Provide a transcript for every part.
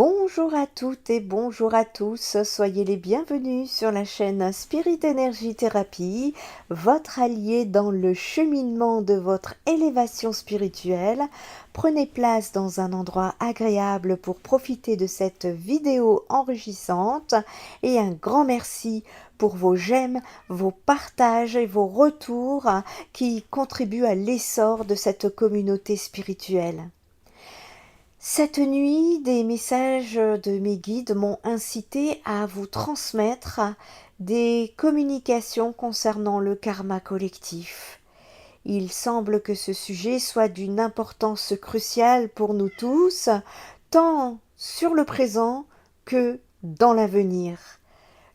Bonjour à toutes et bonjour à tous, soyez les bienvenus sur la chaîne Spirit Energy Thérapie, votre allié dans le cheminement de votre élévation spirituelle. Prenez place dans un endroit agréable pour profiter de cette vidéo enrichissante et un grand merci pour vos j'aime, vos partages et vos retours qui contribuent à l'essor de cette communauté spirituelle. Cette nuit, des messages de mes guides m'ont incité à vous transmettre des communications concernant le karma collectif. Il semble que ce sujet soit d'une importance cruciale pour nous tous, tant sur le présent que dans l'avenir.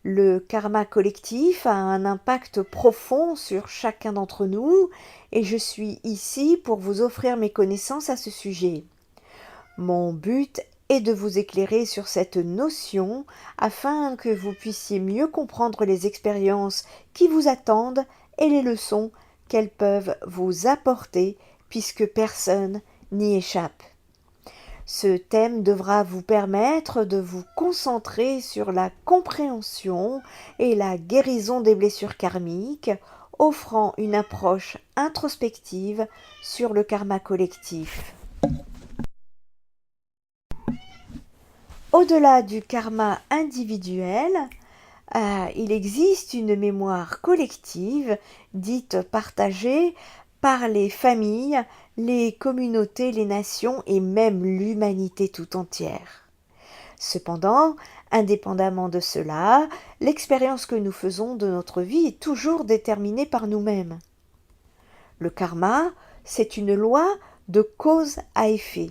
Le karma collectif a un impact profond sur chacun d'entre nous et je suis ici pour vous offrir mes connaissances à ce sujet. Mon but est de vous éclairer sur cette notion afin que vous puissiez mieux comprendre les expériences qui vous attendent et les leçons qu'elles peuvent vous apporter puisque personne n'y échappe. Ce thème devra vous permettre de vous concentrer sur la compréhension et la guérison des blessures karmiques, offrant une approche introspective sur le karma collectif. Au-delà du karma individuel, il existe une mémoire collective, dite partagée par les familles, les communautés, les nations et même l'humanité tout entière. Cependant, indépendamment de cela, l'expérience que nous faisons de notre vie est toujours déterminée par nous-mêmes. Le karma, c'est une loi de cause à effet.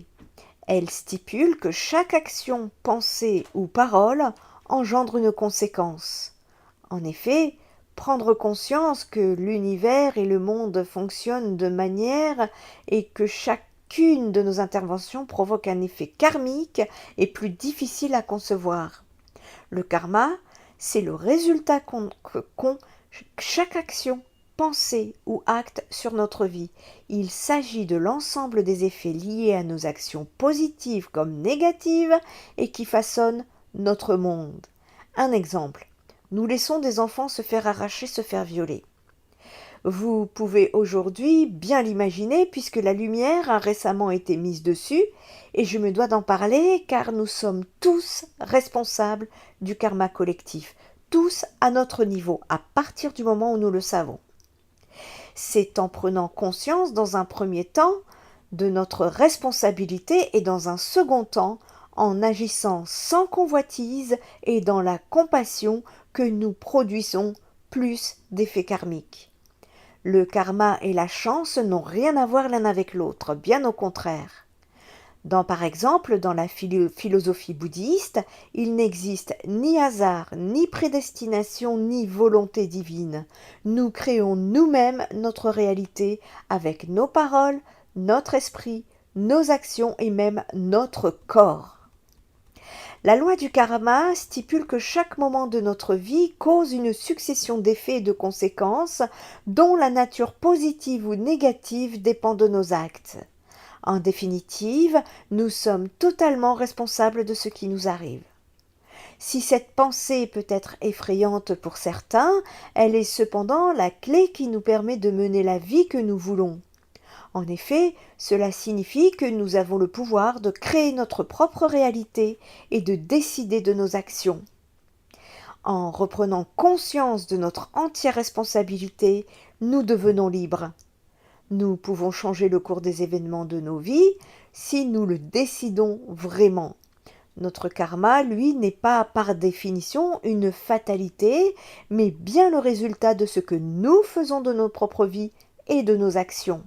Elle stipule que chaque action, pensée ou parole engendre une conséquence. En effet, prendre conscience que l'univers et le monde fonctionnent de manière et que chacune de nos interventions provoque un effet karmique est plus difficile à concevoir. Le karma, c'est le résultat qu'ont chaque action, pensée ou acte sur notre vie. Il s'agit de l'ensemble des effets liés à nos actions positives comme négatives et qui façonnent notre monde. Un exemple, nous laissons des enfants se faire arracher, se faire violer. Vous pouvez aujourd'hui bien l'imaginer puisque la lumière a récemment été mise dessus et je me dois d'en parler car nous sommes tous responsables du karma collectif, tous à notre niveau, à partir du moment où nous le savons. C'est en prenant conscience dans un premier temps de notre responsabilité et dans un second temps en agissant sans convoitise et dans la compassion que nous produisons plus d'effets karmiques. Le karma et la chance n'ont rien à voir l'un avec l'autre, bien au contraire. Par exemple, dans la philosophie bouddhiste, il n'existe ni hasard, ni prédestination, ni volonté divine. Nous créons nous-mêmes notre réalité avec nos paroles, notre esprit, nos actions et même notre corps. La loi du karma stipule que chaque moment de notre vie cause une succession d'effets et de conséquences dont la nature positive ou négative dépend de nos actes. En définitive, nous sommes totalement responsables de ce qui nous arrive. Si cette pensée peut être effrayante pour certains, elle est cependant la clé qui nous permet de mener la vie que nous voulons. En effet, cela signifie que nous avons le pouvoir de créer notre propre réalité et de décider de nos actions. En reprenant conscience de notre entière responsabilité, nous devenons libres. Nous pouvons changer le cours des événements de nos vies si nous le décidons vraiment. Notre karma, lui, n'est pas par définition une fatalité, mais bien le résultat de ce que nous faisons de nos propres vies et de nos actions.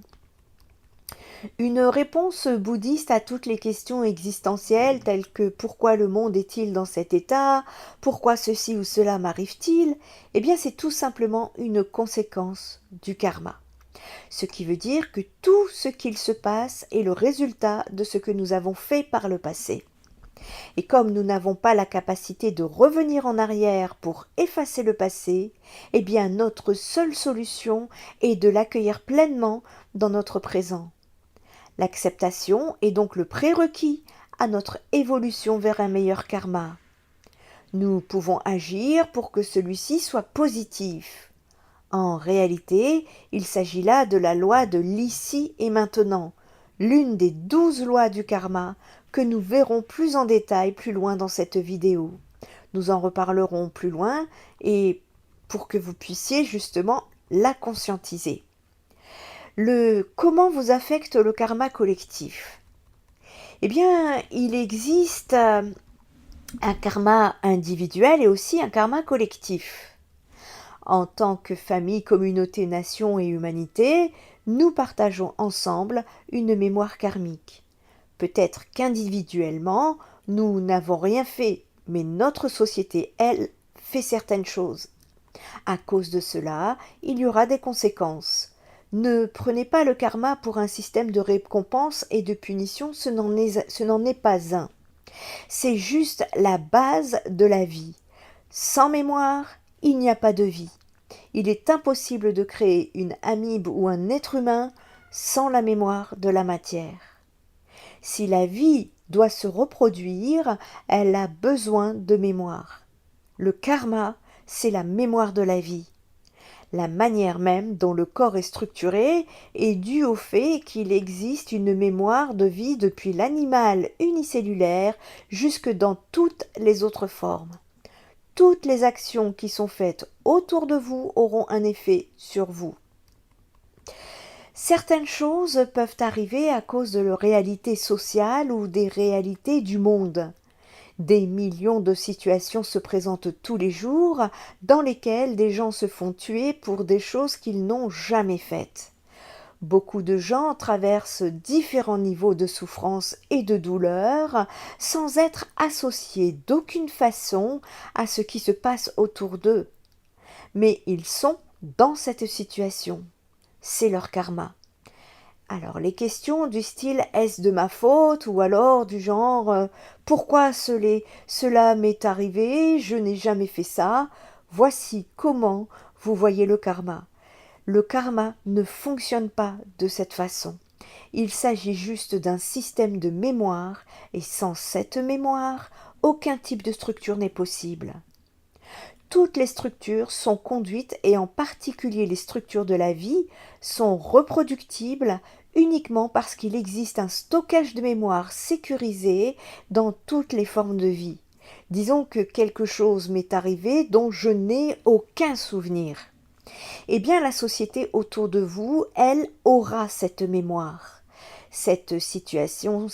Une réponse bouddhiste à toutes les questions existentielles telles que pourquoi le monde est-il dans cet état, pourquoi ceci ou cela m'arrive-t-il, eh bien c'est tout simplement une conséquence du karma. Ce qui veut dire que tout ce qu'il se passe est le résultat de ce que nous avons fait par le passé. Et comme nous n'avons pas la capacité de revenir en arrière pour effacer le passé, eh bien notre seule solution est de l'accueillir pleinement dans notre présent. L'acceptation est donc le prérequis à notre évolution vers un meilleur karma. Nous pouvons agir pour que celui-ci soit positif. En réalité, il s'agit là de la loi de l'ici et maintenant, l'une des 12 lois du karma que nous verrons plus en détail plus loin dans cette vidéo. Nous en reparlerons plus loin et pour que vous puissiez justement la conscientiser. Comment vous affecte le karma collectif? Eh bien, il existe un karma individuel et aussi un karma collectif. En tant que famille, communauté, nation et humanité, nous partageons ensemble une mémoire karmique. Peut-être qu'individuellement, nous n'avons rien fait, mais notre société, elle, fait certaines choses. À cause de cela, il y aura des conséquences. Ne prenez pas le karma pour un système de récompense et de punition, ce n'en est pas un. C'est juste la base de la vie. Sans mémoire, il n'y a pas de vie. Il est impossible de créer une amibe ou un être humain sans la mémoire de la matière. Si la vie doit se reproduire, elle a besoin de mémoire. Le karma, c'est la mémoire de la vie. La manière même dont le corps est structuré est due au fait qu'il existe une mémoire de vie depuis l'animal unicellulaire jusque dans toutes les autres formes. Toutes les actions qui sont faites autour de vous auront un effet sur vous. Certaines choses peuvent arriver à cause de leur réalité sociale ou des réalités du monde. Des millions de situations se présentent tous les jours dans lesquelles des gens se font tuer pour des choses qu'ils n'ont jamais faites. Beaucoup de gens traversent différents niveaux de souffrance et de douleur sans être associés d'aucune façon à ce qui se passe autour d'eux. Mais ils sont dans cette situation. C'est leur karma. Alors les questions du style « est-ce de ma faute ?» ou alors du genre « pourquoi cela m'est arrivé, je n'ai jamais fait ça ?» Voici comment vous voyez le karma. Le karma ne fonctionne pas de cette façon. Il s'agit juste d'un système de mémoire et sans cette mémoire, aucun type de structure n'est possible. Toutes les structures sont conduites et en particulier les structures de la vie sont reproductibles uniquement parce qu'il existe un stockage de mémoire sécurisé dans toutes les formes de vie. Disons que quelque chose m'est arrivé dont je n'ai aucun souvenir. Eh bien, la société autour de vous, elle, aura cette mémoire. Ces situations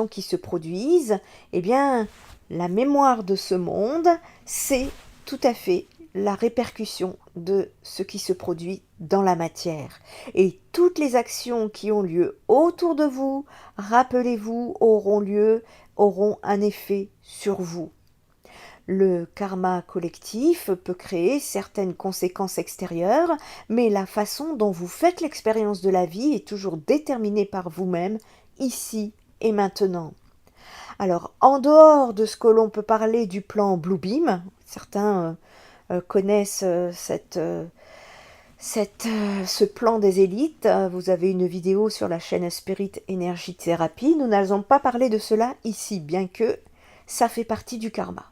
qui se produisent, eh bien, la mémoire de ce monde, c'est tout à fait la répercussion de ce qui se produit dans la matière. Et toutes les actions qui ont lieu autour de vous, rappelez-vous, auront un effet sur vous. Le karma collectif peut créer certaines conséquences extérieures, mais la façon dont vous faites l'expérience de la vie est toujours déterminée par vous-même, ici et maintenant. Alors, en dehors de ce que l'on peut parler du plan Bluebeam, certains connaissent ce plan des élites. Vous avez une vidéo sur la chaîne Spirit Energy Therapy. Nous n'allons pas parler de cela ici, bien que ça fait partie du karma.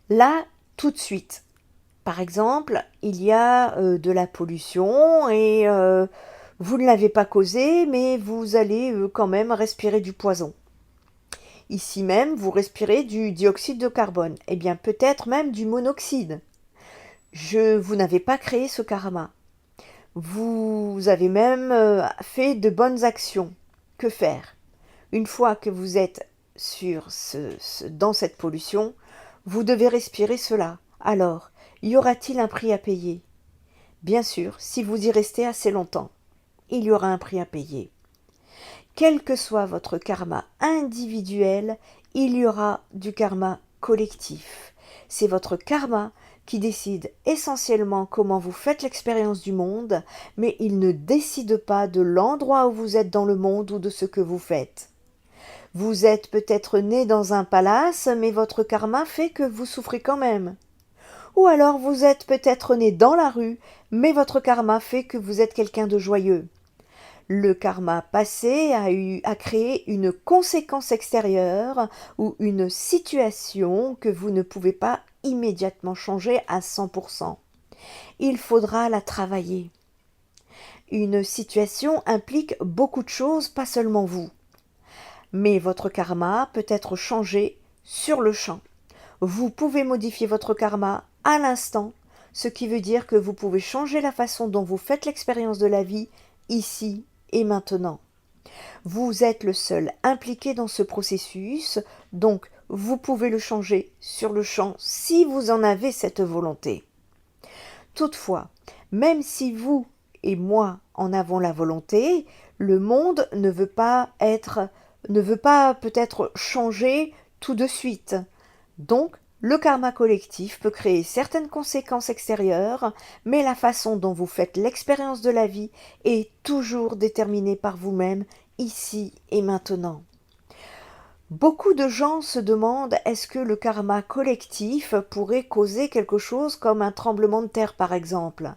Là, tout de suite, par exemple, il y a de la pollution et vous ne l'avez pas causé, mais vous allez quand même respirer du poison. Ici même, vous respirez du dioxyde de carbone, et bien peut-être même du monoxyde. Vous n'avez pas créé ce karma. Vous avez même fait de bonnes actions. Que faire? Une fois que vous êtes dans cette pollution, vous devez respirer cela. Alors, y aura-t-il un prix à payer? Bien sûr, si vous y restez assez longtemps, il y aura un prix à payer. Quel que soit votre karma individuel, il y aura du karma collectif. C'est votre karma qui décide essentiellement comment vous faites l'expérience du monde, mais il ne décide pas de l'endroit où vous êtes dans le monde ou de ce que vous faites. Vous êtes peut-être né dans un palace, mais votre karma fait que vous souffrez quand même. Ou alors vous êtes peut-être né dans la rue, mais votre karma fait que vous êtes quelqu'un de joyeux. Le karma passé a créé une conséquence extérieure ou une situation que vous ne pouvez pas immédiatement changer à 100%. Il faudra la travailler. Une situation implique beaucoup de choses, pas seulement vous. Mais votre karma peut être changé sur le champ. Vous pouvez modifier votre karma à l'instant, ce qui veut dire que vous pouvez changer la façon dont vous faites l'expérience de la vie ici et maintenant. Vous êtes le seul impliqué dans ce processus, donc vous pouvez le changer sur le champ si vous en avez cette volonté. Toutefois, même si vous et moi en avons la volonté, le monde ne veut pas peut-être changer tout de suite. Donc, le karma collectif peut créer certaines conséquences extérieures, mais la façon dont vous faites l'expérience de la vie est toujours déterminée par vous-même, ici et maintenant. Beaucoup de gens se demandent est-ce que le karma collectif pourrait causer quelque chose comme un tremblement de terre par exemple.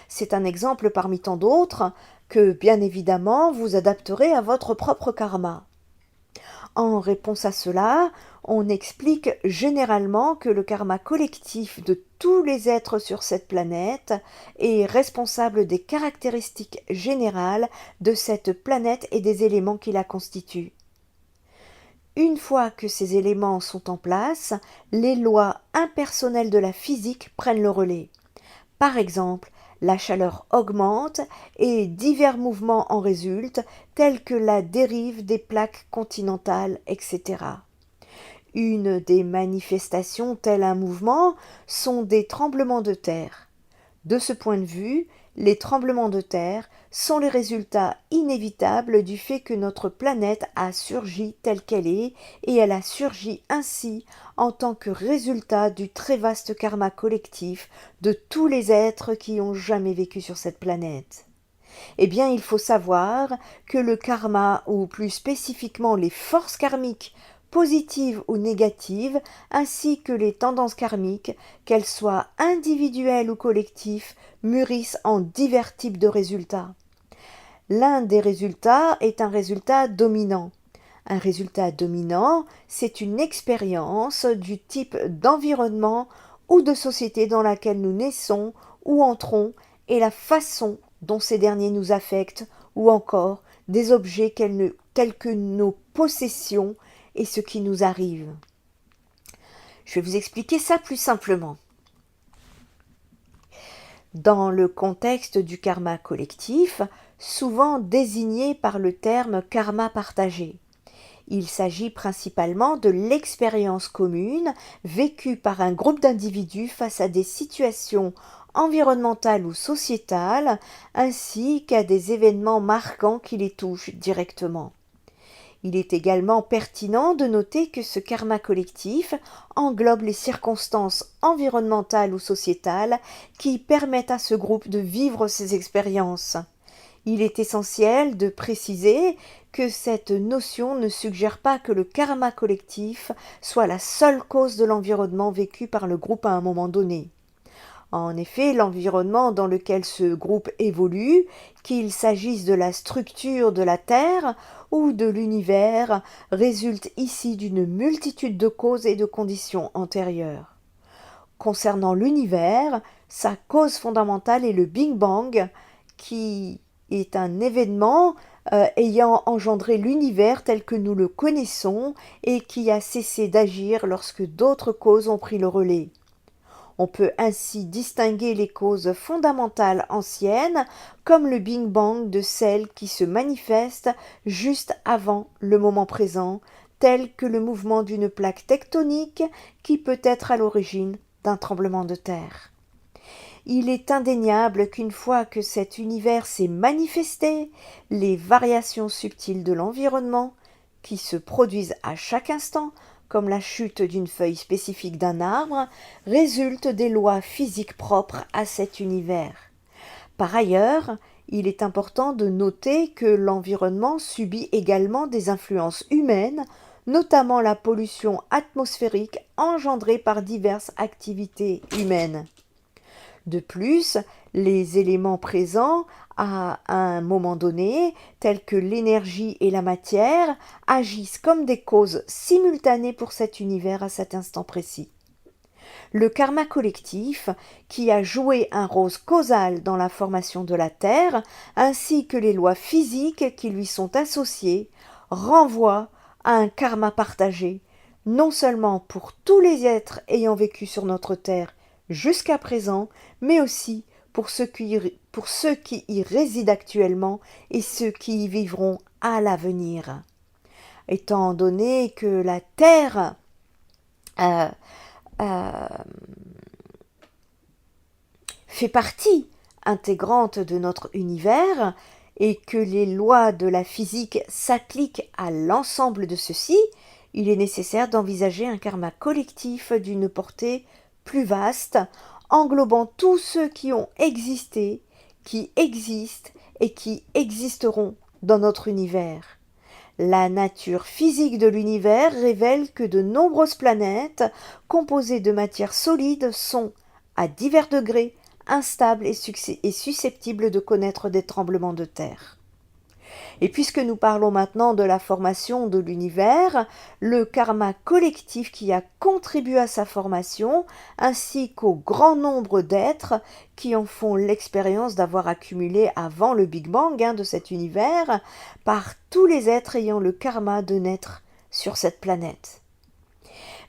C'est un exemple parmi tant d'autres que, bien évidemment, vous adapterez à votre propre karma. En réponse à cela, on explique généralement que le karma collectif de tous les êtres sur cette planète est responsable des caractéristiques générales de cette planète et des éléments qui la constituent. Une fois que ces éléments sont en place, les lois impersonnelles de la physique prennent le relais. Par exemple, la chaleur augmente et divers mouvements en résultent, tels que la dérive des plaques continentales, etc. Une des manifestations telles un mouvement sont des tremblements de terre. De ce point de vue, les tremblements de terre sont les résultats inévitables du fait que notre planète a surgi telle qu'elle est et elle a surgi ainsi en tant que résultat du très vaste karma collectif de tous les êtres qui ont jamais vécu sur cette planète. Eh bien, il faut savoir que le karma, ou plus spécifiquement les forces karmiques, positives ou négatives, ainsi que les tendances karmiques, qu'elles soient individuelles ou collectives, mûrissent en divers types de résultats. L'un des résultats est un résultat dominant. Un résultat dominant, c'est une expérience du type d'environnement ou de société dans laquelle nous naissons ou entrons et la façon dont ces derniers nous affectent ou encore des objets tels que nos possessions et ce qui nous arrive. Je vais vous expliquer ça plus simplement. Dans le contexte du karma collectif, souvent désigné par le terme karma partagé. Il s'agit principalement de l'expérience commune vécue par un groupe d'individus face à des situations environnementales ou sociétales, ainsi qu'à des événements marquants qui les touchent directement. Il est également pertinent de noter que ce karma collectif englobe les circonstances environnementales ou sociétales qui permettent à ce groupe de vivre ces expériences. Il est essentiel de préciser que cette notion ne suggère pas que le karma collectif soit la seule cause de l'environnement vécu par le groupe à un moment donné. En effet, l'environnement dans lequel ce groupe évolue, qu'il s'agisse de la structure de la Terre ou de l'univers, résulte ici d'une multitude de causes et de conditions antérieures. Concernant l'univers, sa cause fondamentale est le Big Bang, qui est un événement ayant engendré l'univers tel que nous le connaissons et qui a cessé d'agir lorsque d'autres causes ont pris le relais. On peut ainsi distinguer les causes fondamentales anciennes, comme le Big Bang, de celles qui se manifestent juste avant le moment présent, telles que le mouvement d'une plaque tectonique qui peut être à l'origine d'un tremblement de terre. Il est indéniable qu'une fois que cet univers s'est manifesté, les variations subtiles de l'environnement, qui se produisent à chaque instant, comme la chute d'une feuille spécifique d'un arbre, résultent des lois physiques propres à cet univers. Par ailleurs, il est important de noter que l'environnement subit également des influences humaines, notamment la pollution atmosphérique engendrée par diverses activités humaines. De plus, les éléments présents à un moment donné, tels que l'énergie et la matière, agissent comme des causes simultanées pour cet univers à cet instant précis. Le karma collectif, qui a joué un rôle causal dans la formation de la Terre, ainsi que les lois physiques qui lui sont associées, renvoie à un karma partagé, non seulement pour tous les êtres ayant vécu sur notre Terre jusqu'à présent, mais aussi pour ceux qui y résident actuellement et ceux qui y vivront à l'avenir. Étant donné que la Terre euh, euh, fait partie intégrante de notre univers et que les lois de la physique s'appliquent à l'ensemble de ceux-ci, il est nécessaire d'envisager un karma collectif d'une portée plus vaste, englobant tous ceux qui ont existé, qui existent et qui existeront dans notre univers. La nature physique de l'univers révèle que de nombreuses planètes composées de matière solide sont, à divers degrés, instables et susceptibles de connaître des tremblements de terre. Et puisque nous parlons maintenant de la formation de l'univers, le karma collectif qui a contribué à sa formation, ainsi qu'au grand nombre d'êtres qui en font l'expérience d'avoir accumulé avant le Big Bang de cet univers, par tous les êtres ayant le karma de naître sur cette planète.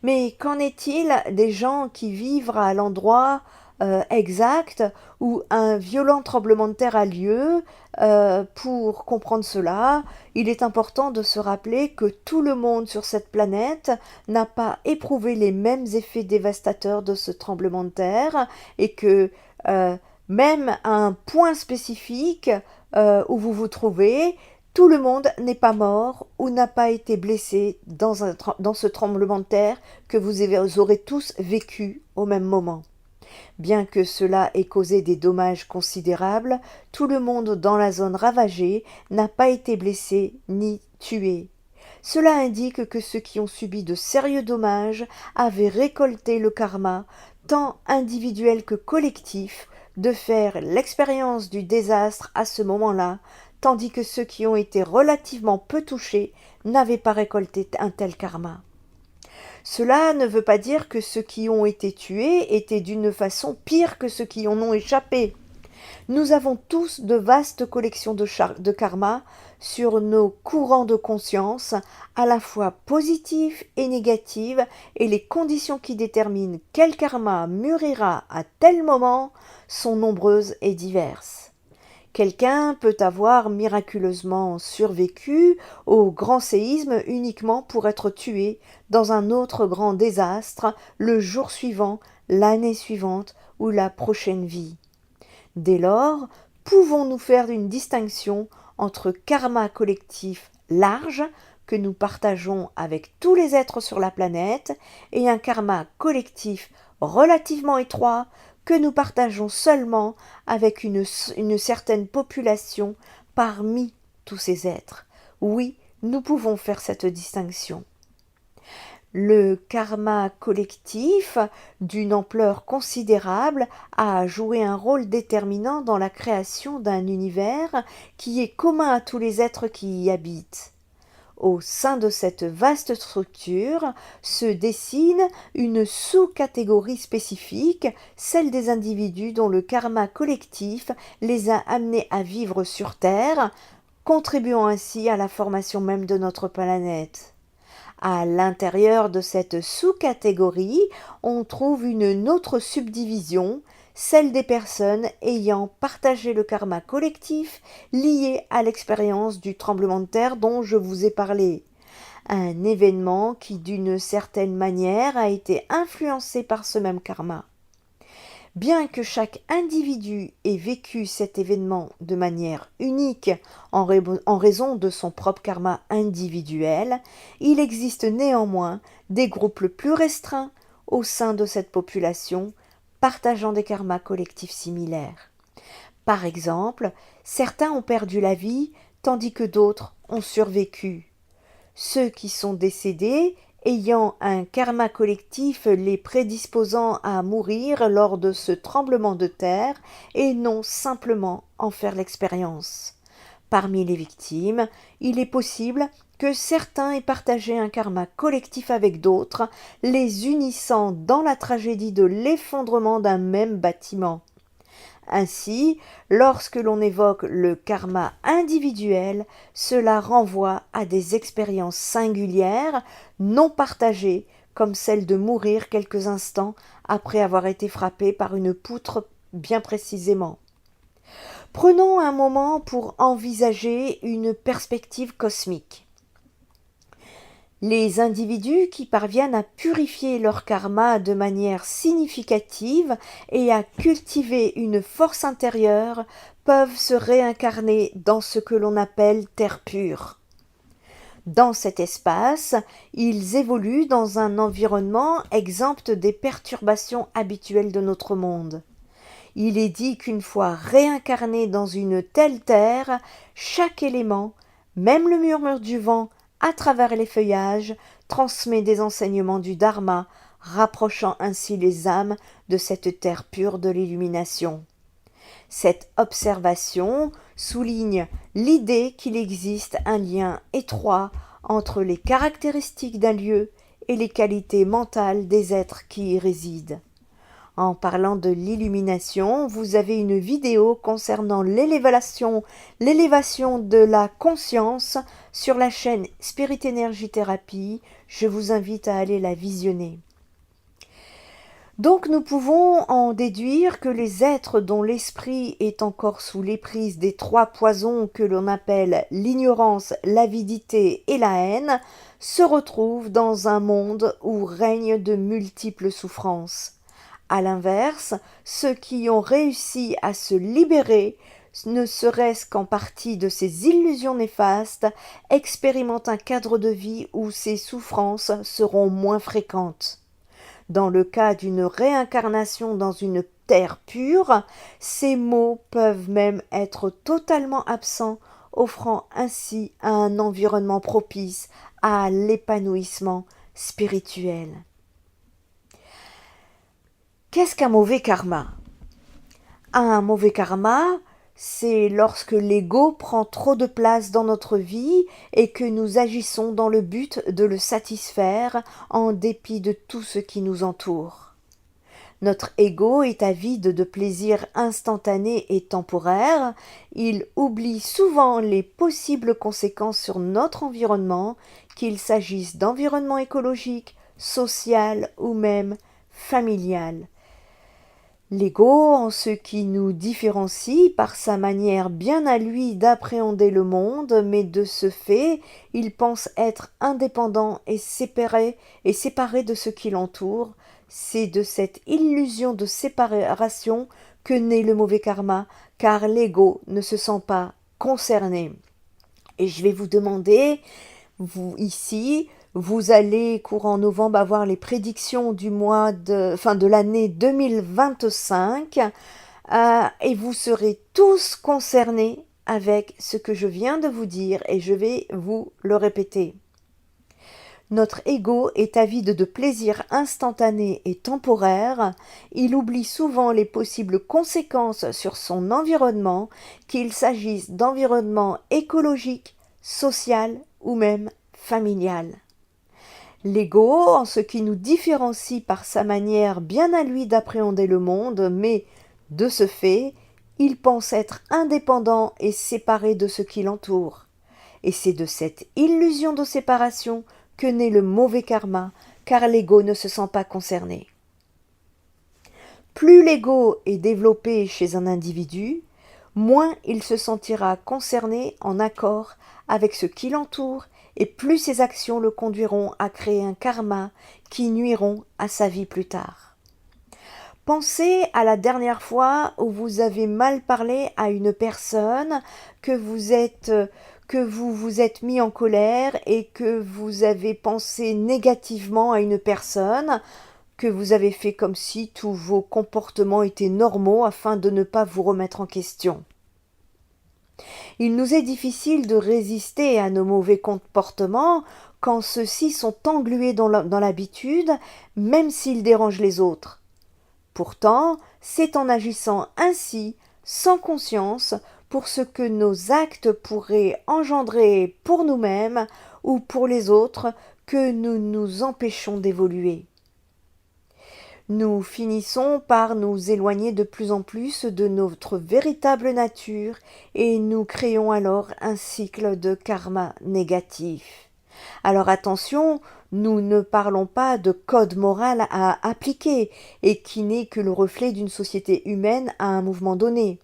Mais qu'en est-il des gens qui vivent à l'endroit exact où un violent tremblement de terre a lieu? Pour comprendre cela, il est important de se rappeler que tout le monde sur cette planète n'a pas éprouvé les mêmes effets dévastateurs de ce tremblement de terre et que même à un point spécifique où vous vous trouvez, tout le monde n'est pas mort ou n'a pas été blessé dans ce tremblement de terre que vous aurez tous vécu au même moment. Bien que cela ait causé des dommages considérables, tout le monde dans la zone ravagée n'a pas été blessé ni tué. Cela indique que ceux qui ont subi de sérieux dommages avaient récolté le karma, tant individuel que collectif, de faire l'expérience du désastre à ce moment-là, tandis que ceux qui ont été relativement peu touchés n'avaient pas récolté un tel karma. Cela ne veut pas dire que ceux qui ont été tués étaient d'une façon pire que ceux qui en ont échappé. Nous avons tous de vastes collections de karma sur nos courants de conscience, à la fois positifs et négatifs, et les conditions qui déterminent quel karma mûrira à tel moment sont nombreuses et diverses. Quelqu'un peut avoir miraculeusement survécu au grand séisme uniquement pour être tué dans un autre grand désastre le jour suivant, l'année suivante ou la prochaine vie. Dès lors, pouvons-nous faire une distinction entre karma collectif large que nous partageons avec tous les êtres sur la planète et un karma collectif relativement étroit que nous partageons seulement avec une certaine population parmi tous ces êtres. Oui, nous pouvons faire cette distinction. Le karma collectif, d'une ampleur considérable, a joué un rôle déterminant dans la création d'un univers qui est commun à tous les êtres qui y habitent. Au sein de cette vaste structure se dessine une sous-catégorie spécifique, celle des individus dont le karma collectif les a amenés à vivre sur Terre, contribuant ainsi à la formation même de notre planète. À l'intérieur de cette sous-catégorie, on trouve une autre subdivision, celle des personnes ayant partagé le karma collectif lié à l'expérience du tremblement de terre dont je vous ai parlé. Un événement qui, d'une certaine manière, a été influencé par ce même karma. Bien que chaque individu ait vécu cet événement de manière unique en raison de son propre karma individuel, il existe néanmoins des groupes plus restreints au sein de cette population partageant des karmas collectifs similaires. Par exemple, certains ont perdu la vie tandis que d'autres ont survécu. Ceux qui sont décédés ayant un karma collectif les prédisposant à mourir lors de ce tremblement de terre et non simplement en faire l'expérience. Parmi les victimes, il est possible que certains aient partagé un karma collectif avec d'autres, les unissant dans la tragédie de l'effondrement d'un même bâtiment. Ainsi, lorsque l'on évoque le karma individuel, cela renvoie à des expériences singulières, non partagées, comme celle de mourir quelques instants après avoir été frappé par une poutre bien précisément. Prenons un moment pour envisager une perspective cosmique. Les individus qui parviennent à purifier leur karma de manière significative et à cultiver une force intérieure peuvent se réincarner dans ce que l'on appelle terre pure. Dans cet espace, ils évoluent dans un environnement exempt des perturbations habituelles de notre monde. Il est dit qu'une fois réincarné dans une telle terre, chaque élément, même le murmure du vent, à travers les feuillages, transmet des enseignements du Dharma, rapprochant ainsi les âmes de cette terre pure de l'illumination. Cette observation souligne l'idée qu'il existe un lien étroit entre les caractéristiques d'un lieu et les qualités mentales des êtres qui y résident. En parlant de l'illumination, vous avez une vidéo concernant l'élévation de la conscience sur la chaîne Spirit Energy Therapy. Je vous invite à aller la visionner. Donc nous pouvons en déduire que les êtres dont l'esprit est encore sous l'emprise des trois poisons que l'on appelle l'ignorance, l'avidité et la haine se retrouvent dans un monde où règnent de multiples souffrances. À l'inverse, ceux qui ont réussi à se libérer, ne serait-ce qu'en partie de ces illusions néfastes, expérimentent un cadre de vie où ces souffrances seront moins fréquentes. Dans le cas d'une réincarnation dans une terre pure, ces maux peuvent même être totalement absents, offrant ainsi un environnement propice à l'épanouissement spirituel. Qu'est-ce qu'un mauvais karma ? Un mauvais karma, c'est lorsque l'ego prend trop de place dans notre vie et que nous agissons dans le but de le satisfaire en dépit de tout ce qui nous entoure. Notre ego est avide de plaisirs instantanés et temporaires, il oublie souvent les possibles conséquences sur notre environnement, qu'il s'agisse d'environnement écologique, social ou même familial. L'ego, en ce qui nous différencie par sa manière bien à lui d'appréhender le monde, mais de ce fait, il pense être indépendant et séparé de ce qui l'entoure. C'est de cette illusion de séparation que naît le mauvais karma, car l'ego ne se sent pas concerné. Et je vais vous demander, vous ici, vous allez, courant novembre, avoir les prédictions du mois de l'année 2025 et vous serez tous concernés avec ce que je viens de vous dire et je vais vous le répéter. Notre ego est avide de plaisirs instantanés et temporaires, il oublie souvent les possibles conséquences sur son environnement, qu'il s'agisse d'environnement écologique, social ou même familial. L'ego, en ce qui nous différencie par sa manière bien à lui d'appréhender le monde, mais, de ce fait, il pense être indépendant et séparé de ce qui l'entoure. Et c'est de cette illusion de séparation que naît le mauvais karma, car l'ego ne se sent pas concerné. Plus l'ego est développé chez un individu, moins il se sentira concerné en accord avec ce qui l'entoure et plus ses actions le conduiront à créer un karma qui nuiront à sa vie plus tard. Pensez à la dernière fois où vous avez mal parlé à une personne, que vous vous êtes mis en colère et que vous avez pensé négativement à une personne, que vous avez fait comme si tous vos comportements étaient normaux afin de ne pas vous remettre en question. Il nous est difficile de résister à nos mauvais comportements quand ceux-ci sont englués dans l'habitude, même s'ils dérangent les autres. Pourtant, c'est en agissant ainsi, sans conscience, pour ce que nos actes pourraient engendrer pour nous-mêmes ou pour les autres, que nous nous empêchons d'évoluer. Nous finissons par nous éloigner de plus en plus de notre véritable nature et nous créons alors un cycle de karma négatif. Alors attention, nous ne parlons pas de code moral à appliquer et qui n'est que le reflet d'une société humaine à un mouvement donné.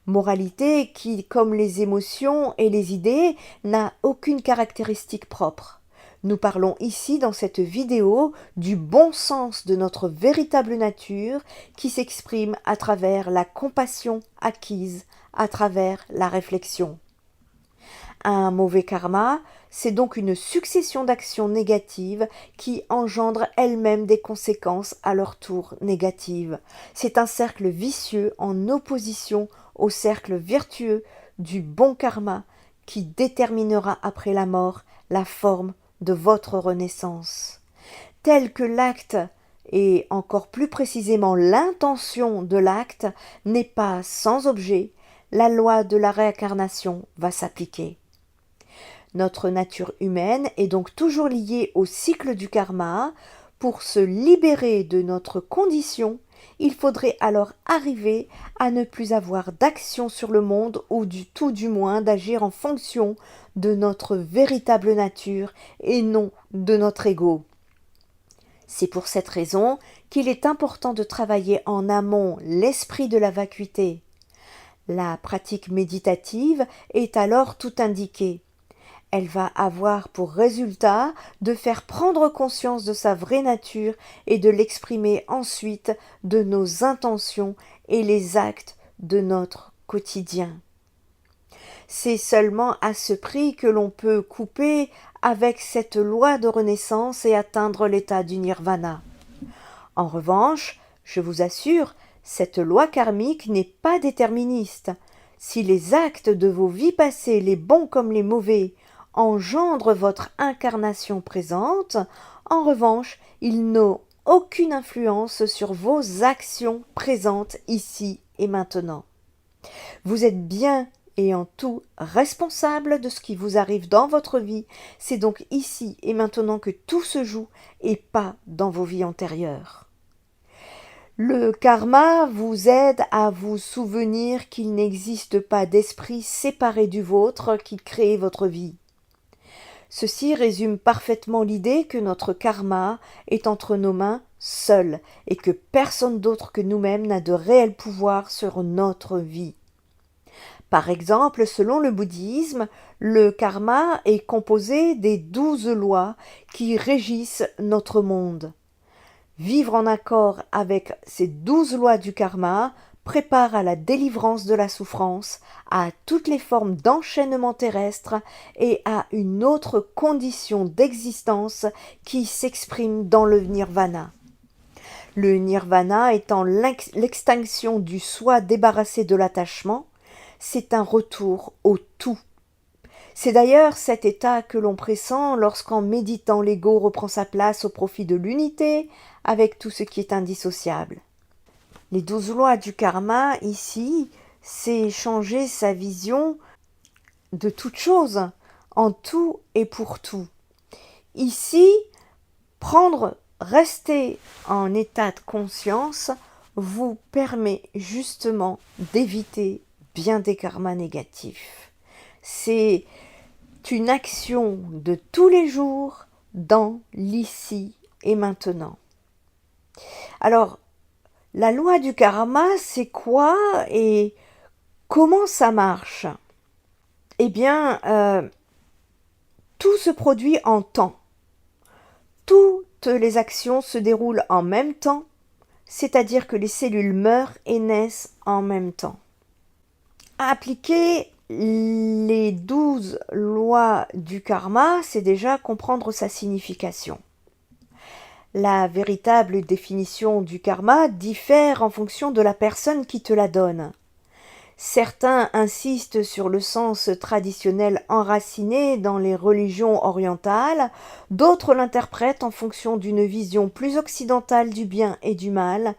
Moralité qui, comme les émotions et les idées, n'a aucune caractéristique propre. Nous parlons ici dans cette vidéo du bon sens de notre véritable nature qui s'exprime à travers la compassion acquise, à travers la réflexion. Un mauvais karma, c'est donc une succession d'actions négatives qui engendrent elles-mêmes des conséquences à leur tour négatives. C'est un cercle vicieux en opposition au cercle vertueux du bon karma qui déterminera après la mort la forme de votre renaissance. Tel que l'acte, et encore plus précisément l'intention de l'acte, n'est pas sans objet, la loi de la réincarnation va s'appliquer. Notre nature humaine est donc toujours liée au cycle du karma. Pour se libérer de notre condition, il faudrait alors arriver à ne plus avoir d'action sur le monde ou tout du moins d'agir en fonction de notre véritable nature et non de notre ego. C'est pour cette raison qu'il est important de travailler en amont l'esprit de la vacuité. La pratique méditative est alors tout indiquée. Elle va avoir pour résultat de faire prendre conscience de sa vraie nature et de l'exprimer ensuite de nos intentions et les actes de notre quotidien. C'est seulement à ce prix que l'on peut couper avec cette loi de renaissance et atteindre l'état du nirvana. En revanche, je vous assure, cette loi karmique n'est pas déterministe. Si les actes de vos vies passées, les bons comme les mauvais, engendrent votre incarnation présente, en revanche, ils n'ont aucune influence sur vos actions présentes ici et maintenant. Vous êtes bien et en tout responsable de ce qui vous arrive dans votre vie. C'est donc ici et maintenant que tout se joue et pas dans vos vies antérieures. Le karma vous aide à vous souvenir qu'il n'existe pas d'esprit séparé du vôtre qui crée votre vie. Ceci résume parfaitement l'idée que notre karma est entre nos mains seules et que personne d'autre que nous-mêmes n'a de réel pouvoir sur notre vie. Par exemple, selon le bouddhisme, le karma est composé des 12 lois qui régissent notre monde. Vivre en accord avec ces 12 lois du karma prépare à la délivrance de la souffrance, à toutes les formes d'enchaînement terrestre et à une autre condition d'existence qui s'exprime dans le nirvana. Le nirvana étant l'extinction du soi débarrassé de l'attachement, c'est un retour au tout. C'est d'ailleurs cet état que l'on pressent lorsqu'en méditant l'ego reprend sa place au profit de l'unité avec tout ce qui est indissociable. Les 12 lois du karma, ici, c'est changer sa vision de toute chose, en tout et pour tout. Ici, rester en état de conscience vous permet justement d'éviter bien des karmas négatifs. C'est une action de tous les jours dans l'ici et maintenant. Alors, la loi du karma, c'est quoi et comment ça marche? Eh bien, tout se produit en temps. Toutes les actions se déroulent en même temps, c'est-à-dire que les cellules meurent et naissent en même temps. Appliquer les 12 lois du karma, c'est déjà comprendre sa signification. La véritable définition du karma diffère en fonction de la personne qui te la donne. Certains insistent sur le sens traditionnel enraciné dans les religions orientales, d'autres l'interprètent en fonction d'une vision plus occidentale du bien et du mal.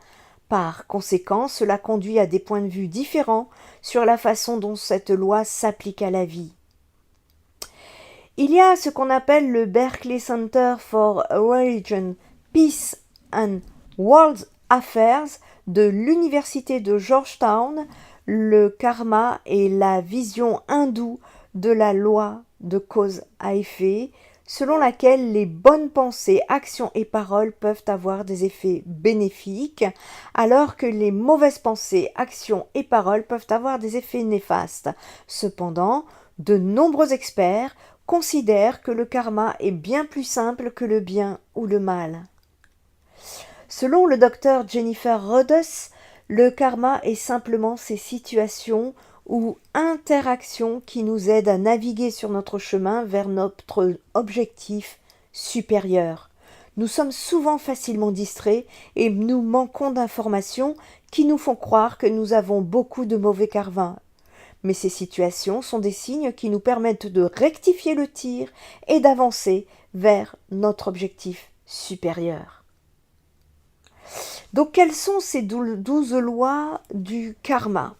Par conséquent, cela conduit à des points de vue différents sur la façon dont cette loi s'applique à la vie. Il y a ce qu'on appelle le Berkeley Center for Religion, Peace and World Affairs de l'université de Georgetown, le karma et la vision hindoue de la loi de cause à effet, selon laquelle les bonnes pensées, actions et paroles peuvent avoir des effets bénéfiques, alors que les mauvaises pensées, actions et paroles peuvent avoir des effets néfastes. Cependant, de nombreux experts considèrent que le karma est bien plus simple que le bien ou le mal. Selon le docteur Jennifer Rhodes, le karma est simplement ces situations ou interactions qui nous aident à naviguer sur notre chemin vers notre objectif supérieur. Nous sommes souvent facilement distraits et nous manquons d'informations qui nous font croire que nous avons beaucoup de mauvais karma. Mais ces situations sont des signes qui nous permettent de rectifier le tir et d'avancer vers notre objectif supérieur. Donc, quelles sont ces 12 lois du karma?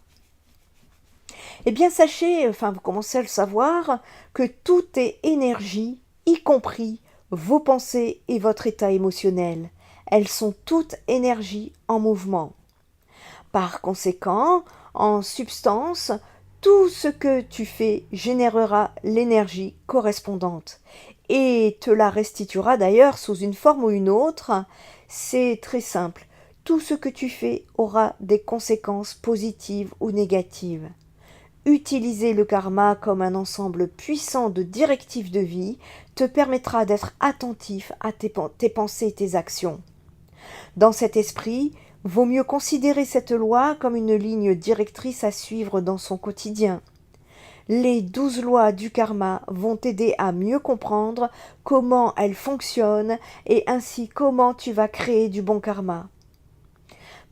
Eh bien, sachez, vous commencez à le savoir, que tout est énergie, y compris vos pensées et votre état émotionnel. Elles sont toutes énergie en mouvement. Par conséquent, en substance, tout ce que tu fais générera l'énergie correspondante et te la restituera d'ailleurs sous une forme ou une autre. C'est très simple. Tout ce que tu fais aura des conséquences positives ou négatives. Utiliser le karma comme un ensemble puissant de directives de vie te permettra d'être attentif à tes pensées et tes actions. Dans cet esprit, vaut mieux considérer cette loi comme une ligne directrice à suivre dans son quotidien. Les 12 lois du karma vont t'aider à mieux comprendre comment elles fonctionnent et ainsi comment tu vas créer du bon karma.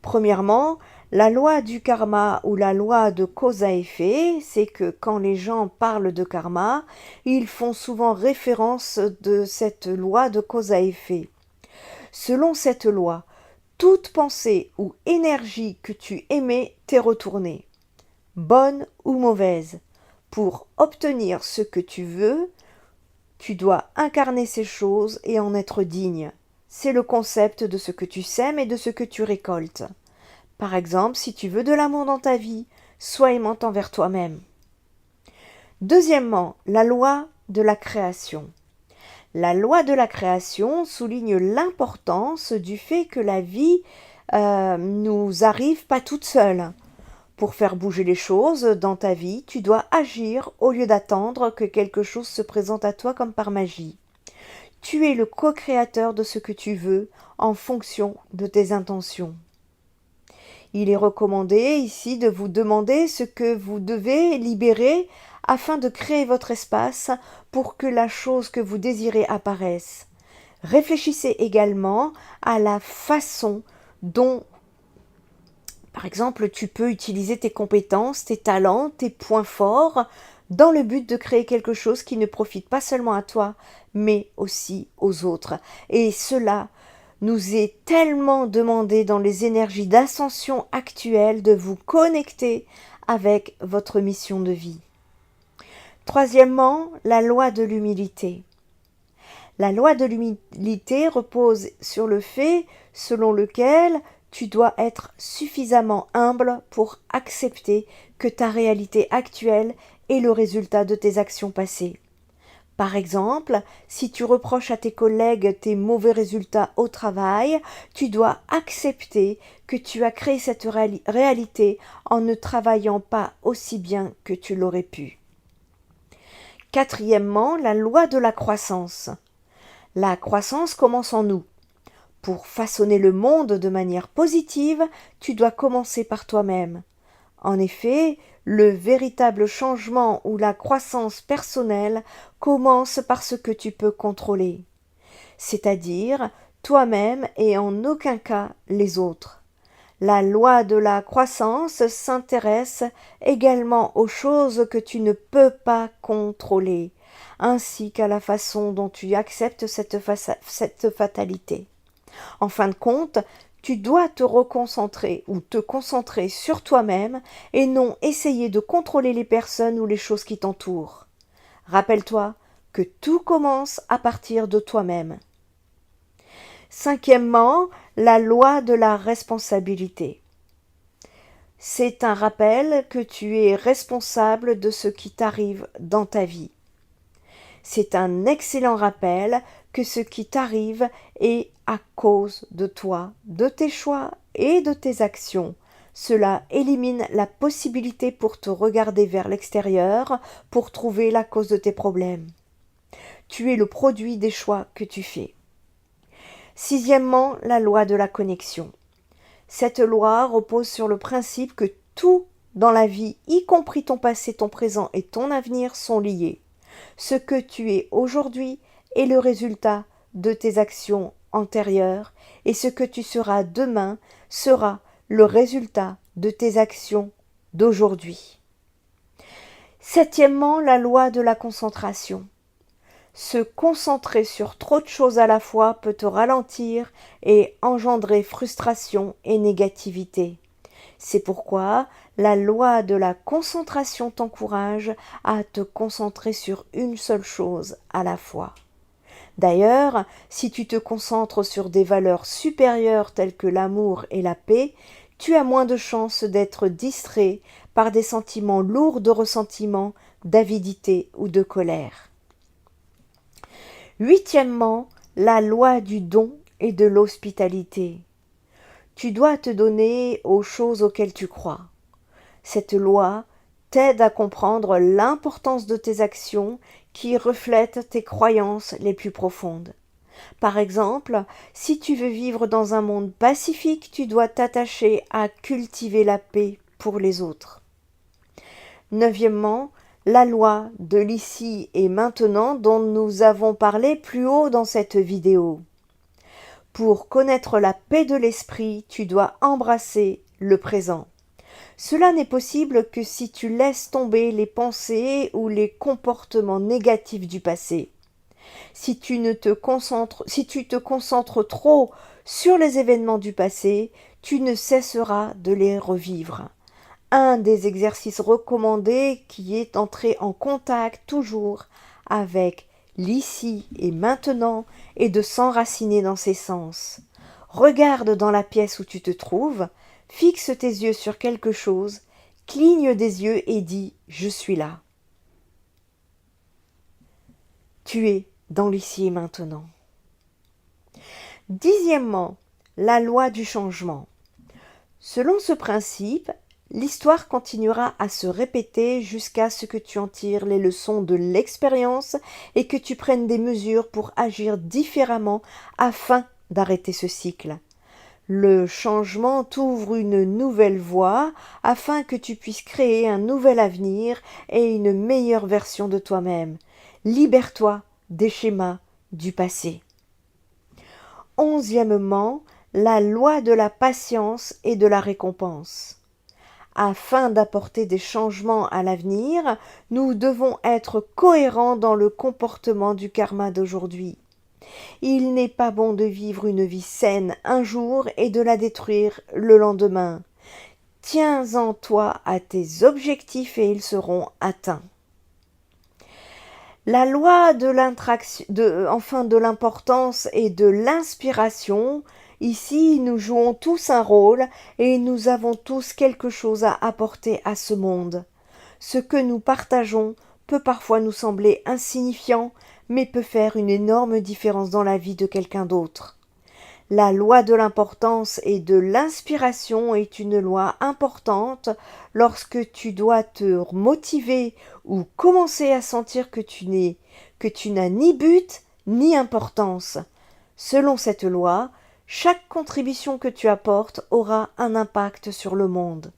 Premièrement, la loi du karma ou la loi de cause à effet, c'est que quand les gens parlent de karma, ils font souvent référence de cette loi de cause à effet. Selon cette loi, toute pensée ou énergie que tu émets t'est retournée, bonne ou mauvaise. Pour obtenir ce que tu veux, tu dois incarner ces choses et en être digne. C'est le concept de ce que tu sèmes et de ce que tu récoltes. Par exemple, si tu veux de l'amour dans ta vie, sois aimant envers toi-même. Deuxièmement, la loi de la création. La loi de la création souligne l'importance du fait que la vie nous arrive pas toute seule. Pour faire bouger les choses dans ta vie, tu dois agir au lieu d'attendre que quelque chose se présente à toi comme par magie. Tu es le co-créateur de ce que tu veux en fonction de tes intentions. Il est recommandé ici de vous demander ce que vous devez libérer afin de créer votre espace pour que la chose que vous désirez apparaisse. Réfléchissez également à la façon dont, par exemple, tu peux utiliser tes compétences, tes talents, tes points forts dans le but de créer quelque chose qui ne profite pas seulement à toi, mais aussi aux autres. Et cela nous est tellement demandé dans les énergies d'ascension actuelles de vous connecter avec votre mission de vie. Troisièmement, la loi de l'humilité. La loi de l'humilité repose sur le fait selon lequel tu dois être suffisamment humble pour accepter que ta réalité actuelle est le résultat de tes actions passées. Par exemple, si tu reproches à tes collègues tes mauvais résultats au travail, tu dois accepter que tu as créé cette réalité en ne travaillant pas aussi bien que tu l'aurais pu. Quatrièmement, la loi de la croissance. La croissance commence en nous. Pour façonner le monde de manière positive, tu dois commencer par toi-même. En effet, le véritable changement ou la croissance personnelle commence par ce que tu peux contrôler, c'est-à-dire toi-même et en aucun cas les autres. La loi de la croissance s'intéresse également aux choses que tu ne peux pas contrôler, ainsi qu'à la façon dont tu acceptes cette fatalité. En fin de compte, tu dois te reconcentrer ou te concentrer sur toi-même et non essayer de contrôler les personnes ou les choses qui t'entourent. Rappelle-toi que tout commence à partir de toi-même. Cinquièmement, la loi de la responsabilité. C'est un rappel que tu es responsable de ce qui t'arrive dans ta vie. C'est un excellent rappel que ce qui t'arrive est à cause de toi, de tes choix et de tes actions. Cela élimine la possibilité pour te regarder vers l'extérieur pour trouver la cause de tes problèmes. Tu es le produit des choix que tu fais. Sixièmement, la loi de la connexion. Cette loi repose sur le principe que tout dans la vie, y compris ton passé, ton présent et ton avenir, sont liés. Ce que tu es aujourd'hui est le résultat de tes actions antérieures et ce que tu seras demain sera le résultat de tes actions d'aujourd'hui. Septièmement, la loi de la concentration. Se concentrer sur trop de choses à la fois peut te ralentir et engendrer frustration et négativité. C'est pourquoi la loi de la concentration t'encourage à te concentrer sur une seule chose à la fois. D'ailleurs, si tu te concentres sur des valeurs supérieures telles que l'amour et la paix, tu as moins de chances d'être distrait par des sentiments lourds de ressentiment, d'avidité ou de colère. Huitièmement, la loi du don et de l'hospitalité. Tu dois te donner aux choses auxquelles tu crois. Cette loi t'aide à comprendre l'importance de tes actions qui reflètent tes croyances les plus profondes. Par exemple, si tu veux vivre dans un monde pacifique, tu dois t'attacher à cultiver la paix pour les autres. Neuvièmement, la loi de l'ici et maintenant dont nous avons parlé plus haut dans cette vidéo. Pour connaître la paix de l'esprit, tu dois embrasser le présent. Cela n'est possible que si tu laisses tomber les pensées ou les comportements négatifs du passé. Si tu te concentres trop sur les événements du passé, tu ne cesseras de les revivre. Un des exercices recommandés qui est entrer en contact toujours avec l'ici et maintenant et de s'enraciner dans ses sens. Regarde dans la pièce où tu te trouves, fixe tes yeux sur quelque chose, cligne des yeux et dis « Je suis là ». Tu es dans l'ici et maintenant. Dixièmement, la loi du changement. Selon ce principe, l'histoire continuera à se répéter jusqu'à ce que tu en tires les leçons de l'expérience et que tu prennes des mesures pour agir différemment afin d'arrêter ce cycle. Le changement t'ouvre une nouvelle voie afin que tu puisses créer un nouvel avenir et une meilleure version de toi-même. Libère-toi des schémas du passé. Onzièmement, la loi de la patience et de la récompense. Afin d'apporter des changements à l'avenir, nous devons être cohérents dans le comportement du karma d'aujourd'hui. Il n'est pas bon de vivre une vie saine un jour et de la détruire le lendemain. Tiens-en toi à tes objectifs et ils seront atteints. La loi de l'importance et de l'inspiration. Ici, nous jouons tous un rôle et nous avons tous quelque chose à apporter à ce monde. Ce que nous partageons peut parfois nous sembler insignifiant, mais peut faire une énorme différence dans la vie de quelqu'un d'autre. La loi de l'importance et de l'inspiration est une loi importante lorsque tu dois te motiver ou commencer à sentir que tu n'as ni but ni importance. Selon cette loi, chaque contribution que tu apportes aura un impact sur le monde.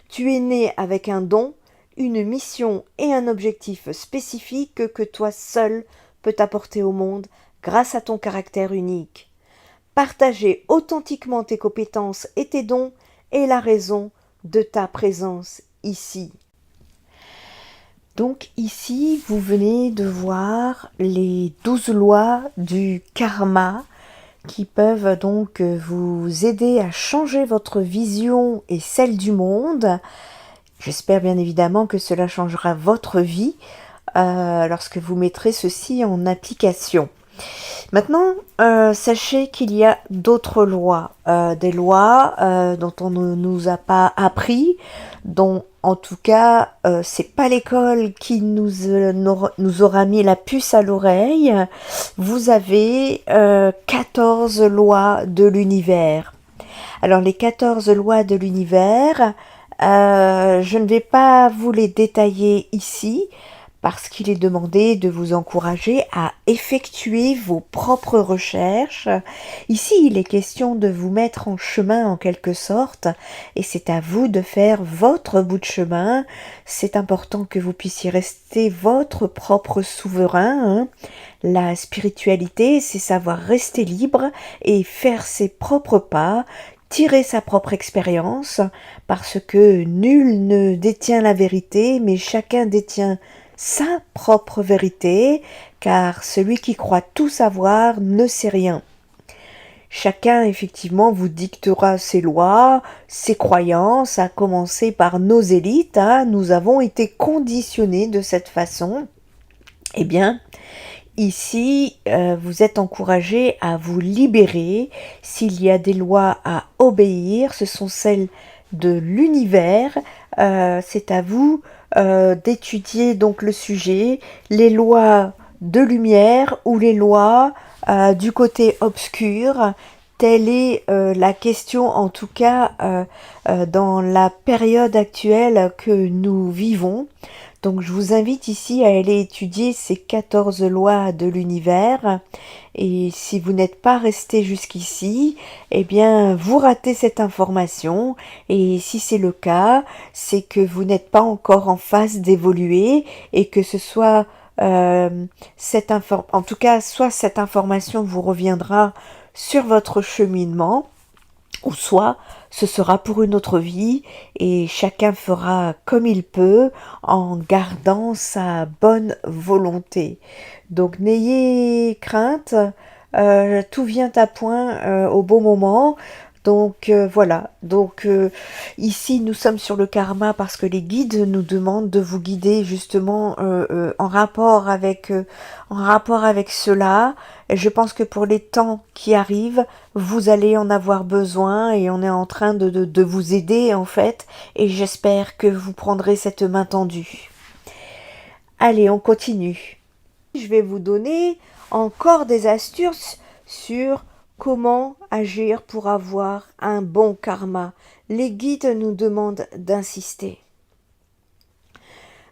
Tu es né avec un don, une mission et un objectif spécifique que toi seul peux apporter au monde grâce à ton caractère unique. Partager authentiquement tes compétences et tes dons est la raison de ta présence ici. Donc ici, vous venez de voir les 12 lois du karma qui peuvent donc vous aider à changer votre vision et celle du monde. J'espère bien évidemment que cela changera votre vie lorsque vous mettrez ceci en application. Maintenant, sachez qu'il y a d'autres lois, des lois dont on ne nous a pas appris, dont en tout cas, c'est pas l'école qui nous aura mis la puce à l'oreille. Vous avez 14 lois de l'univers. Alors les 14 lois de l'univers, je ne vais pas vous les détailler ici, parce qu'il est demandé de vous encourager à effectuer vos propres recherches. Ici, il est question de vous mettre en chemin en quelque sorte, et c'est à vous de faire votre bout de chemin. C'est important que vous puissiez rester votre propre souverain, hein. La spiritualité, c'est savoir rester libre et faire ses propres pas, tirer sa propre expérience, parce que nul ne détient la vérité, mais chacun détient sa propre vérité, car celui qui croit tout savoir ne sait rien. Chacun, effectivement, vous dictera ses lois, ses croyances, à commencer par nos élites, hein. Nous avons été conditionnés de cette façon. Eh bien, ici, vous êtes encouragés à vous libérer. S'il y a des lois à obéir, ce sont celles de l'univers. C'est à vous d'étudier donc le sujet, les lois de lumière ou les lois du côté obscur. Telle est la question, en tout cas, dans la période actuelle que nous vivons. Donc je vous invite ici à aller étudier ces 14 lois de l'univers. Et si vous n'êtes pas resté jusqu'ici, eh bien vous ratez cette information. Et si c'est le cas, c'est que vous n'êtes pas encore en phase d'évoluer et que ce soit en tout cas, soit cette information vous reviendra sur votre cheminement, ou soit ce sera pour une autre vie et chacun fera comme il peut en gardant sa bonne volonté. Donc n'ayez crainte, tout vient à point au bon moment. Donc voilà, donc ici nous sommes sur le karma parce que les guides nous demandent de vous guider justement en rapport avec cela. Et je pense que pour les temps qui arrivent, vous allez en avoir besoin et on est en train de vous aider en fait. Et j'espère que vous prendrez cette main tendue. Allez, on continue. Je vais vous donner encore des astuces sur comment agir pour avoir un bon karma. Les guides nous demandent d'insister.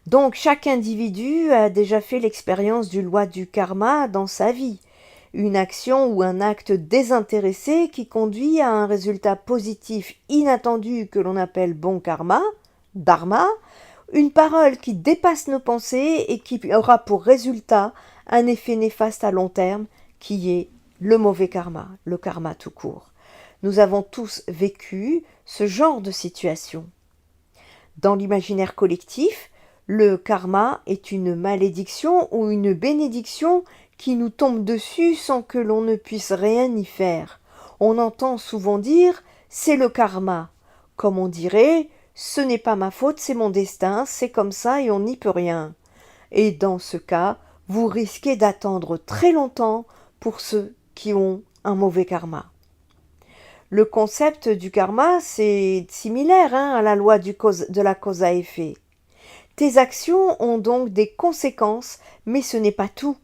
Donc chaque individu a déjà fait l'expérience du loi du karma dans sa vie. Une action ou un acte désintéressé qui conduit à un résultat positif inattendu que l'on appelle bon karma, dharma, une parole qui dépasse nos pensées et qui aura pour résultat un effet néfaste à long terme qui est le mauvais karma, le karma tout court. Nous avons tous vécu ce genre de situation. Dans l'imaginaire collectif, le karma est une malédiction ou une bénédiction qui nous tombe dessus sans que l'on ne puisse rien y faire. On entend souvent dire « c'est le karma », comme on dirait « ce n'est pas ma faute, c'est mon destin, c'est comme ça et on n'y peut rien ». Et dans ce cas, vous risquez d'attendre très longtemps pour ceux qui ont un mauvais karma. Le concept du karma, c'est similaire à la loi de la cause à effet. Tes actions ont donc des conséquences, mais ce n'est pas tout.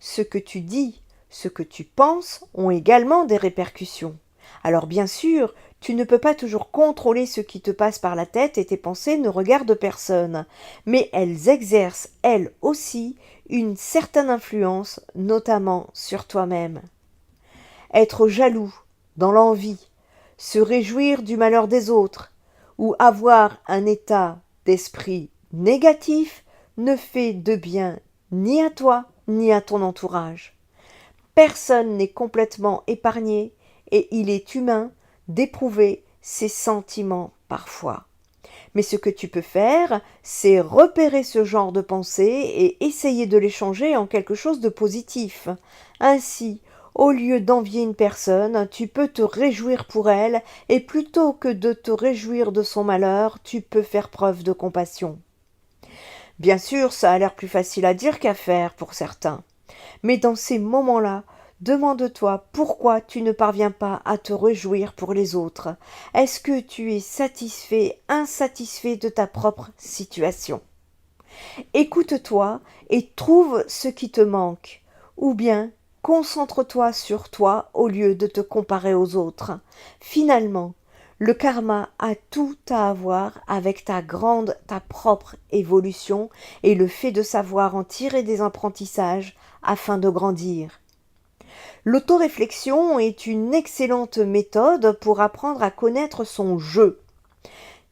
Ce que tu dis, ce que tu penses ont également des répercussions. Alors bien sûr, tu ne peux pas toujours contrôler ce qui te passe par la tête et tes pensées ne regardent personne, mais elles exercent, elles aussi, une certaine influence, notamment sur toi-même. Être jaloux, dans l'envie, se réjouir du malheur des autres, ou avoir un état d'esprit négatif ne fait de bien ni à toi ni à ton entourage. Personne n'est complètement épargné et il est humain d'éprouver ses sentiments parfois. Mais ce que tu peux faire, c'est repérer ce genre de pensée et essayer de les changer en quelque chose de positif. Ainsi, au lieu d'envier une personne, tu peux te réjouir pour elle, et plutôt que de te réjouir de son malheur, tu peux faire preuve de compassion. Bien sûr, ça a l'air plus facile à dire qu'à faire pour certains. Mais dans ces moments-là, demande-toi pourquoi tu ne parviens pas à te réjouir pour les autres. Est-ce que tu es satisfait, insatisfait de ta propre situation? Écoute-toi et trouve ce qui te manque. Ou bien, concentre-toi sur toi au lieu de te comparer aux autres. Finalement, le karma a tout à voir avec ta propre évolution et le fait de savoir en tirer des apprentissages afin de grandir. L'autoréflexion est une excellente méthode pour apprendre à connaître son jeu,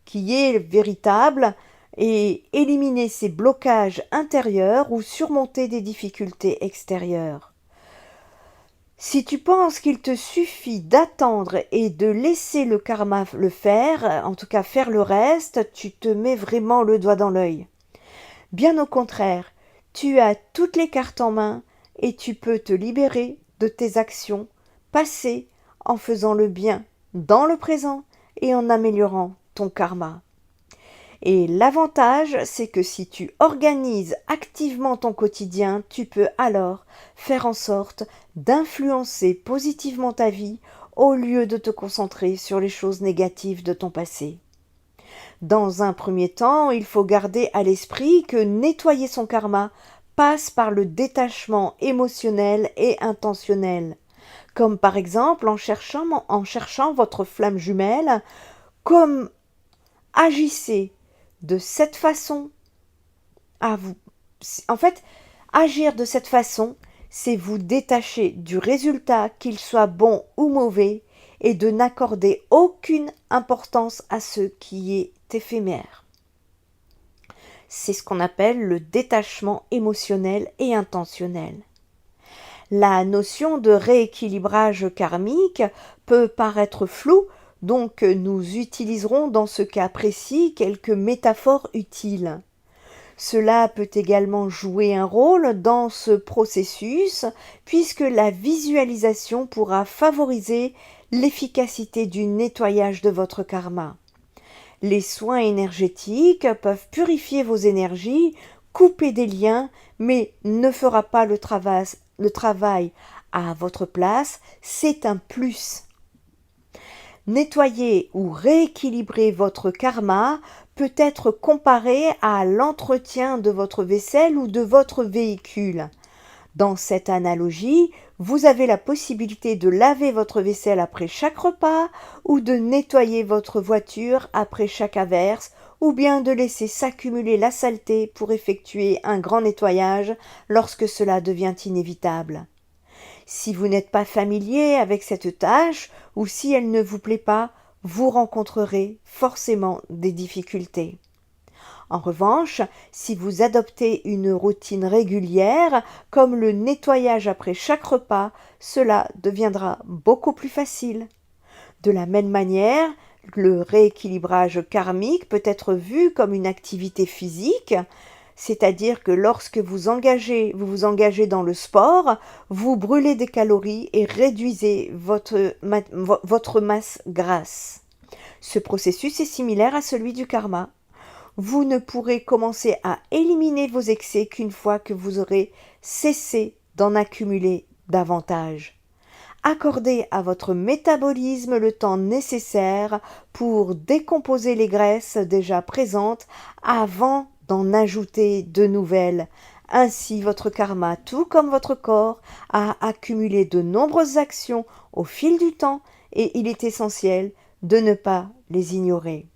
qui est véritable, et éliminer ses blocages intérieurs ou surmonter des difficultés extérieures. Si tu penses qu'il te suffit d'attendre et de laisser le karma le faire, en tout cas faire le reste, tu te mets vraiment le doigt dans l'œil. Bien au contraire, tu as toutes les cartes en main et tu peux te libérer de tes actions passées en faisant le bien dans le présent et en améliorant ton karma. Et l'avantage, c'est que si tu organises activement ton quotidien, tu peux alors faire en sorte d'influencer positivement ta vie au lieu de te concentrer sur les choses négatives de ton passé. Dans un premier temps, il faut garder à l'esprit que nettoyer son karma passe par le détachement émotionnel et intentionnel, comme par exemple en cherchant votre flamme jumelle, comme agissez de cette façon à vous. En fait, agir de cette façon, c'est vous détacher du résultat, qu'il soit bon ou mauvais, et de n'accorder aucune importance à ce qui est éphémère. C'est ce qu'on appelle le détachement émotionnel et intentionnel. La notion de rééquilibrage karmique peut paraître floue, donc nous utiliserons dans ce cas précis quelques métaphores utiles. Cela peut également jouer un rôle dans ce processus, puisque la visualisation pourra favoriser l'efficacité du nettoyage de votre karma. Les soins énergétiques peuvent purifier vos énergies, couper des liens, mais ne fera pas le travail à votre place, c'est un plus. Nettoyer ou rééquilibrer votre karma peut être comparé à l'entretien de votre vaisselle ou de votre véhicule. Dans cette analogie, vous avez la possibilité de laver votre vaisselle après chaque repas ou de nettoyer votre voiture après chaque averse ou bien de laisser s'accumuler la saleté pour effectuer un grand nettoyage lorsque cela devient inévitable. Si vous n'êtes pas familier avec cette tâche ou si elle ne vous plaît pas, vous rencontrerez forcément des difficultés. En revanche, si vous adoptez une routine régulière, comme le nettoyage après chaque repas, cela deviendra beaucoup plus facile. De la même manière, le rééquilibrage karmique peut être vu comme une activité physique, c'est-à-dire que lorsque vous vous engagez dans le sport, vous brûlez des calories et réduisez votre masse grasse. Ce processus est similaire à celui du karma. Vous ne pourrez commencer à éliminer vos excès qu'une fois que vous aurez cessé d'en accumuler davantage. Accordez à votre métabolisme le temps nécessaire pour décomposer les graisses déjà présentes avant d'en ajouter de nouvelles. Ainsi, votre karma, tout comme votre corps, a accumulé de nombreuses actions au fil du temps et il est essentiel de ne pas les ignorer.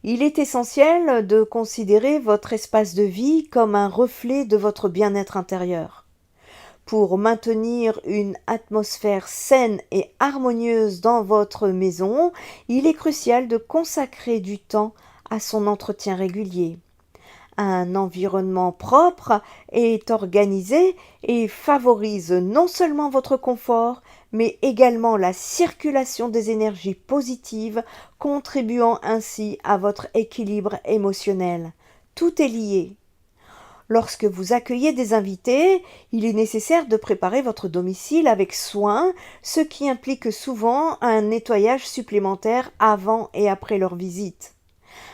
Il est essentiel de considérer votre espace de vie comme un reflet de votre bien-être intérieur. Pour maintenir une atmosphère saine et harmonieuse dans votre maison, il est crucial de consacrer du temps à son entretien régulier. Un environnement propre est organisé et favorise non seulement votre confort, mais également la circulation des énergies positives, contribuant ainsi à votre équilibre émotionnel. Tout est lié. Lorsque vous accueillez des invités, il est nécessaire de préparer votre domicile avec soin, ce qui implique souvent un nettoyage supplémentaire avant et après leur visite.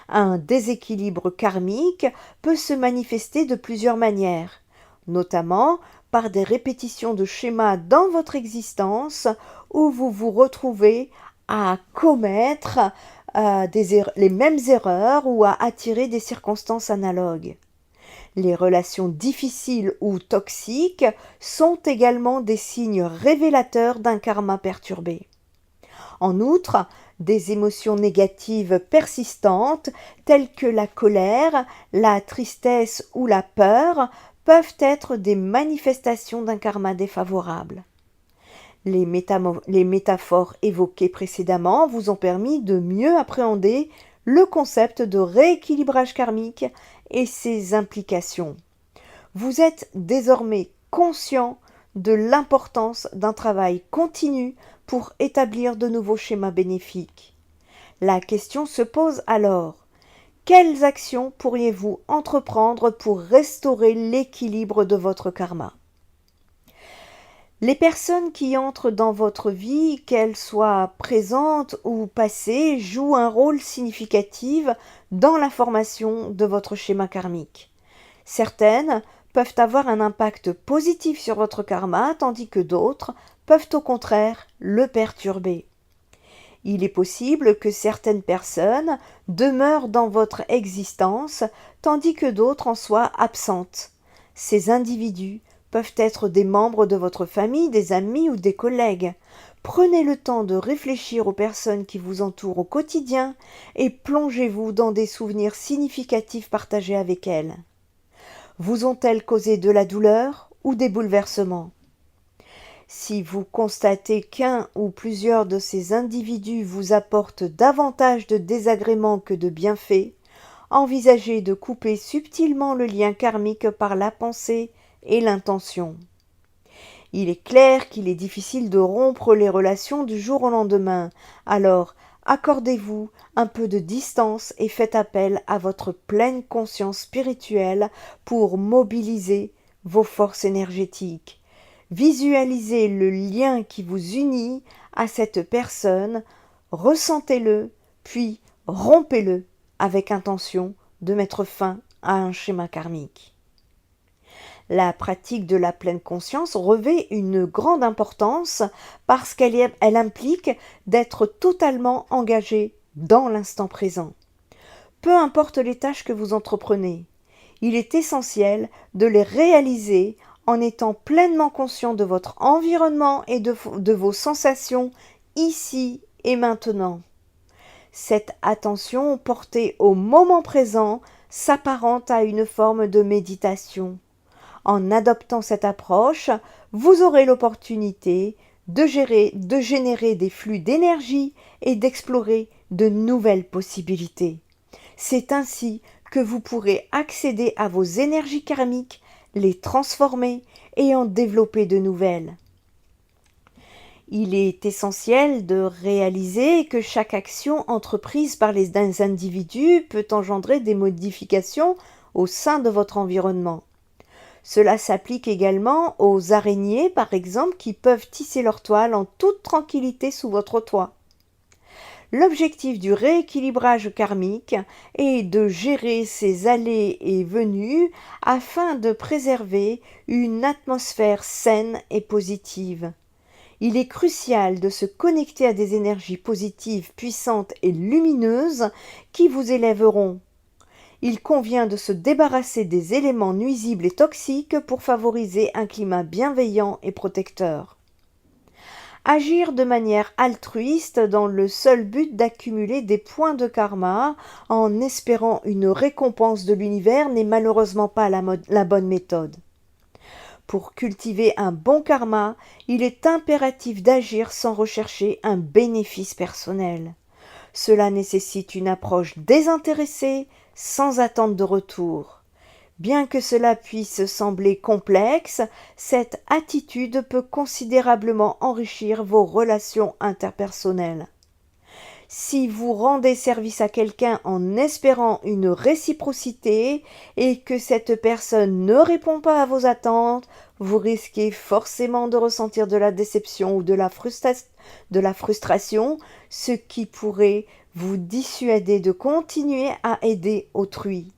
Un déséquilibre karmique peut se manifester de plusieurs manières, notamment par des répétitions de schémas dans votre existence où vous vous retrouvez à commettre les mêmes erreurs ou à attirer des circonstances analogues. Les relations difficiles ou toxiques sont également des signes révélateurs d'un karma perturbé. En outre, des émotions négatives persistantes telles que la colère, la tristesse ou la peur peuvent être des manifestations d'un karma défavorable. Les métaphores évoquées précédemment vous ont permis de mieux appréhender le concept de rééquilibrage karmique et ses implications. Vous êtes désormais conscient de l'importance d'un travail continu pour établir de nouveaux schémas bénéfiques. La question se pose alors: quelles actions pourriez-vous entreprendre pour restaurer l'équilibre de votre karma? Les personnes qui entrent dans votre vie, qu'elles soient présentes ou passées, jouent un rôle significatif dans la formation de votre schéma karmique. Certaines peuvent avoir un impact positif sur votre karma, tandis que d'autres peuvent au contraire le perturber. Il est possible que certaines personnes demeurent dans votre existence, tandis que d'autres en soient absentes. Ces individus peuvent être des membres de votre famille, des amis ou des collègues. Prenez le temps de réfléchir aux personnes qui vous entourent au quotidien et plongez-vous dans des souvenirs significatifs partagés avec elles. Vous ont-elles causé de la douleur ou des bouleversements? Si vous constatez qu'un ou plusieurs de ces individus vous apportent davantage de désagréments que de bienfaits, envisagez de couper subtilement le lien karmique par la pensée et l'intention. Il est clair qu'il est difficile de rompre les relations du jour au lendemain, alors accordez-vous un peu de distance et faites appel à votre pleine conscience spirituelle pour mobiliser vos forces énergétiques. Visualisez le lien qui vous unit à cette personne, ressentez-le, puis rompez-le avec intention de mettre fin à un schéma karmique. La pratique de la pleine conscience revêt une grande importance parce qu'elle implique d'être totalement engagé dans l'instant présent. Peu importe les tâches que vous entreprenez, il est essentiel de les réaliser en étant pleinement conscient de votre environnement et de vos sensations ici et maintenant. Cette attention portée au moment présent s'apparente à une forme de méditation. En adoptant cette approche, vous aurez l'opportunité de générer des flux d'énergie et d'explorer de nouvelles possibilités. C'est ainsi que vous pourrez accéder à vos énergies karmiques, les transformer et en développer de nouvelles. Il est essentiel de réaliser que chaque action entreprise par les individus peut engendrer des modifications au sein de votre environnement. Cela s'applique également aux araignées, par exemple, qui peuvent tisser leur toile en toute tranquillité sous votre toit. L'objectif du rééquilibrage karmique est de gérer ces allées et venues afin de préserver une atmosphère saine et positive. Il est crucial de se connecter à des énergies positives, puissantes et lumineuses qui vous élèveront. Il convient de se débarrasser des éléments nuisibles et toxiques pour favoriser un climat bienveillant et protecteur. Agir de manière altruiste dans le seul but d'accumuler des points de karma en espérant une récompense de l'univers n'est malheureusement pas la bonne méthode. Pour cultiver un bon karma, il est impératif d'agir sans rechercher un bénéfice personnel. Cela nécessite une approche désintéressée, sans attente de retour. Bien que cela puisse sembler complexe, cette attitude peut considérablement enrichir vos relations interpersonnelles. Si vous rendez service à quelqu'un en espérant une réciprocité et que cette personne ne répond pas à vos attentes, vous risquez forcément de ressentir de la déception ou de la frustration, ce qui pourrait vous dissuader de continuer à aider autrui.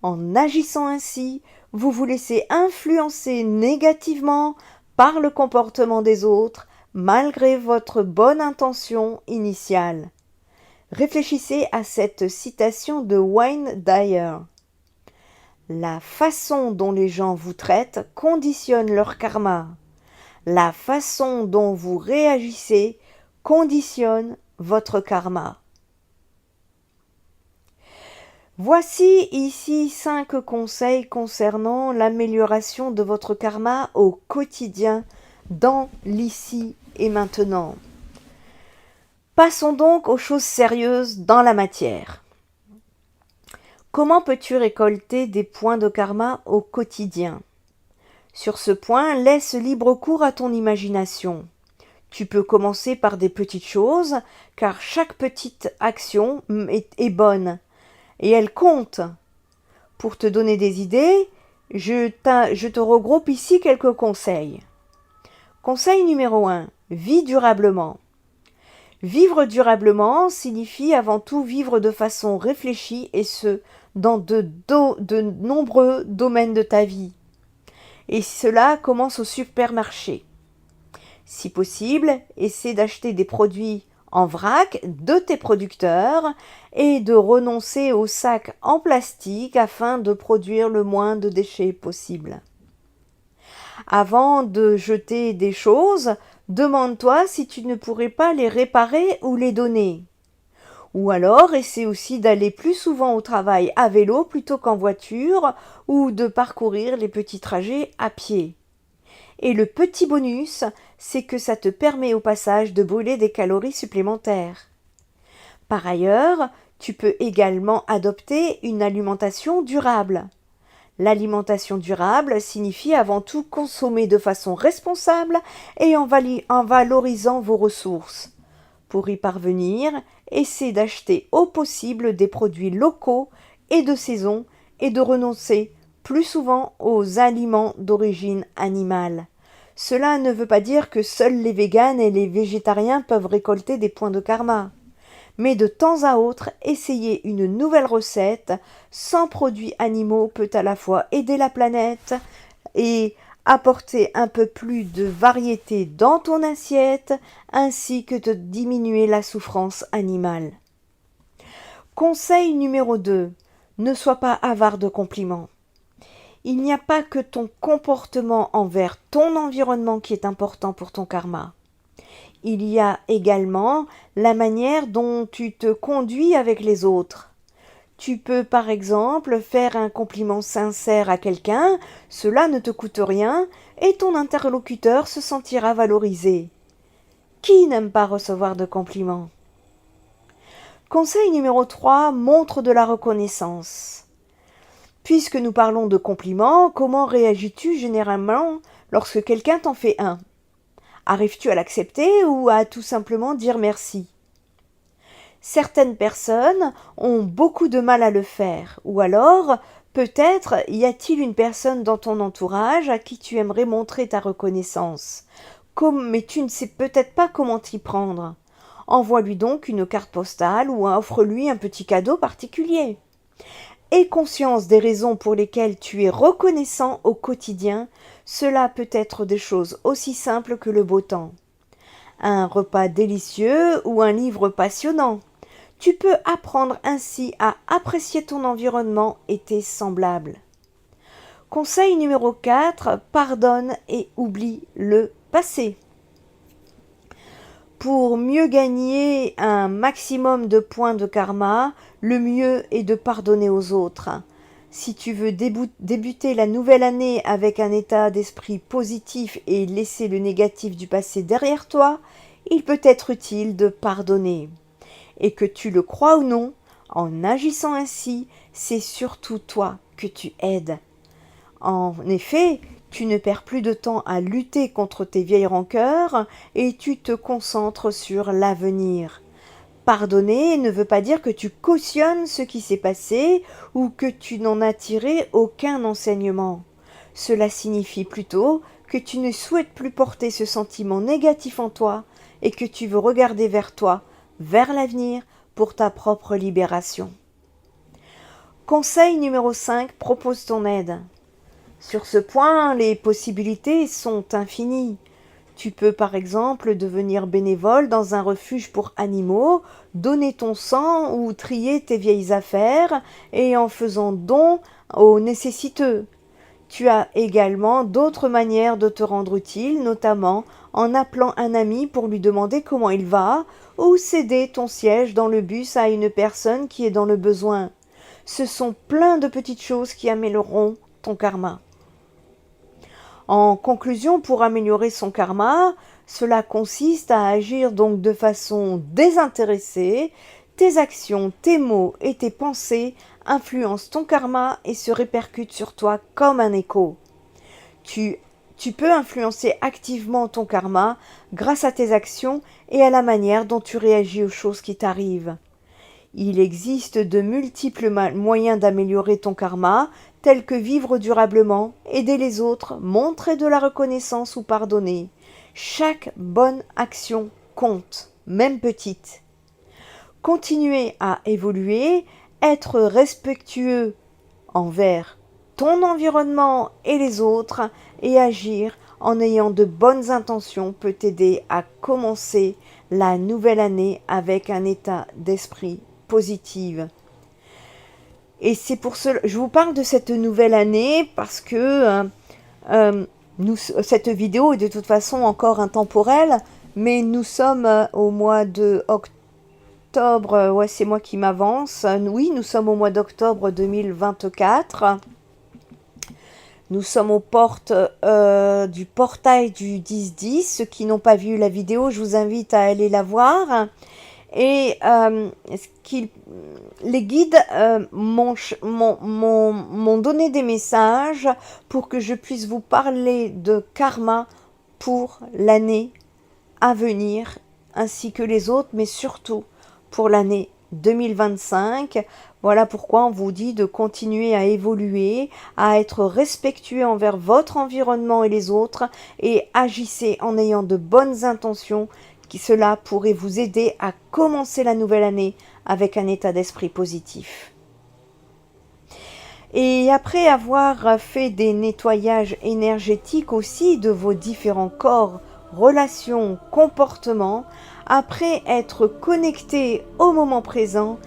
En agissant ainsi, vous vous laissez influencer négativement par le comportement des autres, malgré votre bonne intention initiale. Réfléchissez à cette citation de Wayne Dyer. La façon dont les gens vous traitent conditionne leur karma. La façon dont vous réagissez conditionne votre karma. Voici ici 5 conseils concernant l'amélioration de votre karma au quotidien dans l'ici et maintenant. Passons donc aux choses sérieuses dans la matière. Comment peux-tu récolter des points de karma au quotidien? Sur ce point, laisse libre cours à ton imagination. Tu peux commencer par des petites choses, car chaque petite action est bonne, et elle compte. Pour te donner des idées, je te regroupe ici quelques conseils. Conseil numéro 1. Vis durablement. Vivre durablement signifie avant tout vivre de façon réfléchie et ce, dans de nombreux domaines de ta vie. Et cela commence au supermarché. Si possible, essaie d'acheter des produits en vrac de tes producteurs et de renoncer aux sacs en plastique afin de produire le moins de déchets possible. Avant de jeter des choses, demande-toi si tu ne pourrais pas les réparer ou les donner. Ou alors, essaie aussi d'aller plus souvent au travail à vélo plutôt qu'en voiture ou de parcourir les petits trajets à pied. Et le petit bonus, c'est que ça te permet au passage de brûler des calories supplémentaires. Par ailleurs, tu peux également adopter une alimentation durable. L'alimentation durable signifie avant tout consommer de façon responsable et en valorisant vos ressources. Pour y parvenir, essaie d'acheter au possible des produits locaux et de saison et de renoncer plus souvent aux aliments d'origine animale. Cela ne veut pas dire que seuls les véganes et les végétariens peuvent récolter des points de karma. Mais de temps à autre, essayer une nouvelle recette sans produits animaux peut à la fois aider la planète et apporter un peu plus de variété dans ton assiette, ainsi que de diminuer la souffrance animale. Conseil numéro 2. Ne sois pas avare de compliments. Il n'y a pas que ton comportement envers ton environnement qui est important pour ton karma. Il y a également la manière dont tu te conduis avec les autres. Tu peux par exemple faire un compliment sincère à quelqu'un, cela ne te coûte rien et ton interlocuteur se sentira valorisé. Qui n'aime pas recevoir de compliments? Conseil numéro 3, montre de la reconnaissance. Puisque nous parlons de compliments, comment réagis-tu généralement lorsque quelqu'un t'en fait un? Arrives-tu à l'accepter ou à tout simplement dire merci? Certaines personnes ont beaucoup de mal à le faire, ou alors peut-être y a-t-il une personne dans ton entourage à qui tu aimerais montrer ta reconnaissance, mais tu ne sais peut-être pas comment t'y prendre. Envoie-lui donc une carte postale ou offre-lui un petit cadeau particulier. Aie conscience des raisons pour lesquelles tu es reconnaissant au quotidien, cela peut être des choses aussi simples que le beau temps. Un repas délicieux ou un livre passionnant. Tu peux apprendre ainsi à apprécier ton environnement et tes semblables. Conseil numéro 4, pardonne et oublie le passé. Pour mieux gagner un maximum de points de karma, le mieux est de pardonner aux autres. Si tu veux débuter la nouvelle année avec un état d'esprit positif et laisser le négatif du passé derrière toi, il peut être utile de pardonner. Et que tu le crois ou non, en agissant ainsi, c'est surtout toi que tu aides En effet, tu ne perds plus de temps à lutter contre tes vieilles rancœurs et tu te concentres sur l'avenir. Pardonner ne veut pas dire que tu cautionnes ce qui s'est passé ou que tu n'en as tiré aucun enseignement. Cela signifie plutôt que tu ne souhaites plus porter ce sentiment négatif en toi et que tu veux regarder vers toi, vers l'avenir, pour ta propre libération. Conseil numéro 5, propose ton aide. Sur ce point, les possibilités sont infinies. Tu peux par exemple devenir bénévole dans un refuge pour animaux, donner ton sang ou trier tes vieilles affaires et en faisant don aux nécessiteux. Tu as également d'autres manières de te rendre utile, notamment en appelant un ami pour lui demander comment il va ou céder ton siège dans le bus à une personne qui est dans le besoin. Ce sont plein de petites choses qui amélioreront ton karma. En conclusion, pour améliorer son karma, cela consiste à agir donc de façon désintéressée. Tes actions, tes mots et tes pensées influencent ton karma et se répercutent sur toi comme un écho. Tu peux influencer activement ton karma grâce à tes actions et à la manière dont tu réagis aux choses qui t'arrivent. Il existe de multiples moyens d'améliorer ton karma, tels que vivre durablement, aider les autres, montrer de la reconnaissance ou pardonner. Chaque bonne action compte, même petite. Continuer à évoluer, être respectueux envers ton environnement et les autres et agir en ayant de bonnes intentions peut t'aider à commencer la nouvelle année avec un état d'esprit positif. Et c'est pour cela je vous parle de cette nouvelle année parce que cette vidéo est de toute façon encore intemporelle, mais nous sommes au mois de octobre, ouais c'est moi qui m'avance, oui nous sommes au mois d'octobre 2024. Nous sommes aux portes du portail du 10-10. Ceux qui n'ont pas vu la vidéo, je vous invite à aller la voir. Et les guides m'ont donné des messages pour que je puisse vous parler de karma pour l'année à venir, ainsi que les autres, mais surtout pour l'année 2025. Voilà pourquoi on vous dit de continuer à évoluer, à être respectueux envers votre environnement et les autres, et agissez en ayant de bonnes intentions, cela pourrait vous aider à commencer la nouvelle année avec un état d'esprit positif. Et après avoir fait des nettoyages énergétiques aussi de vos différents corps, relations, comportements, après être connecté au moment présent,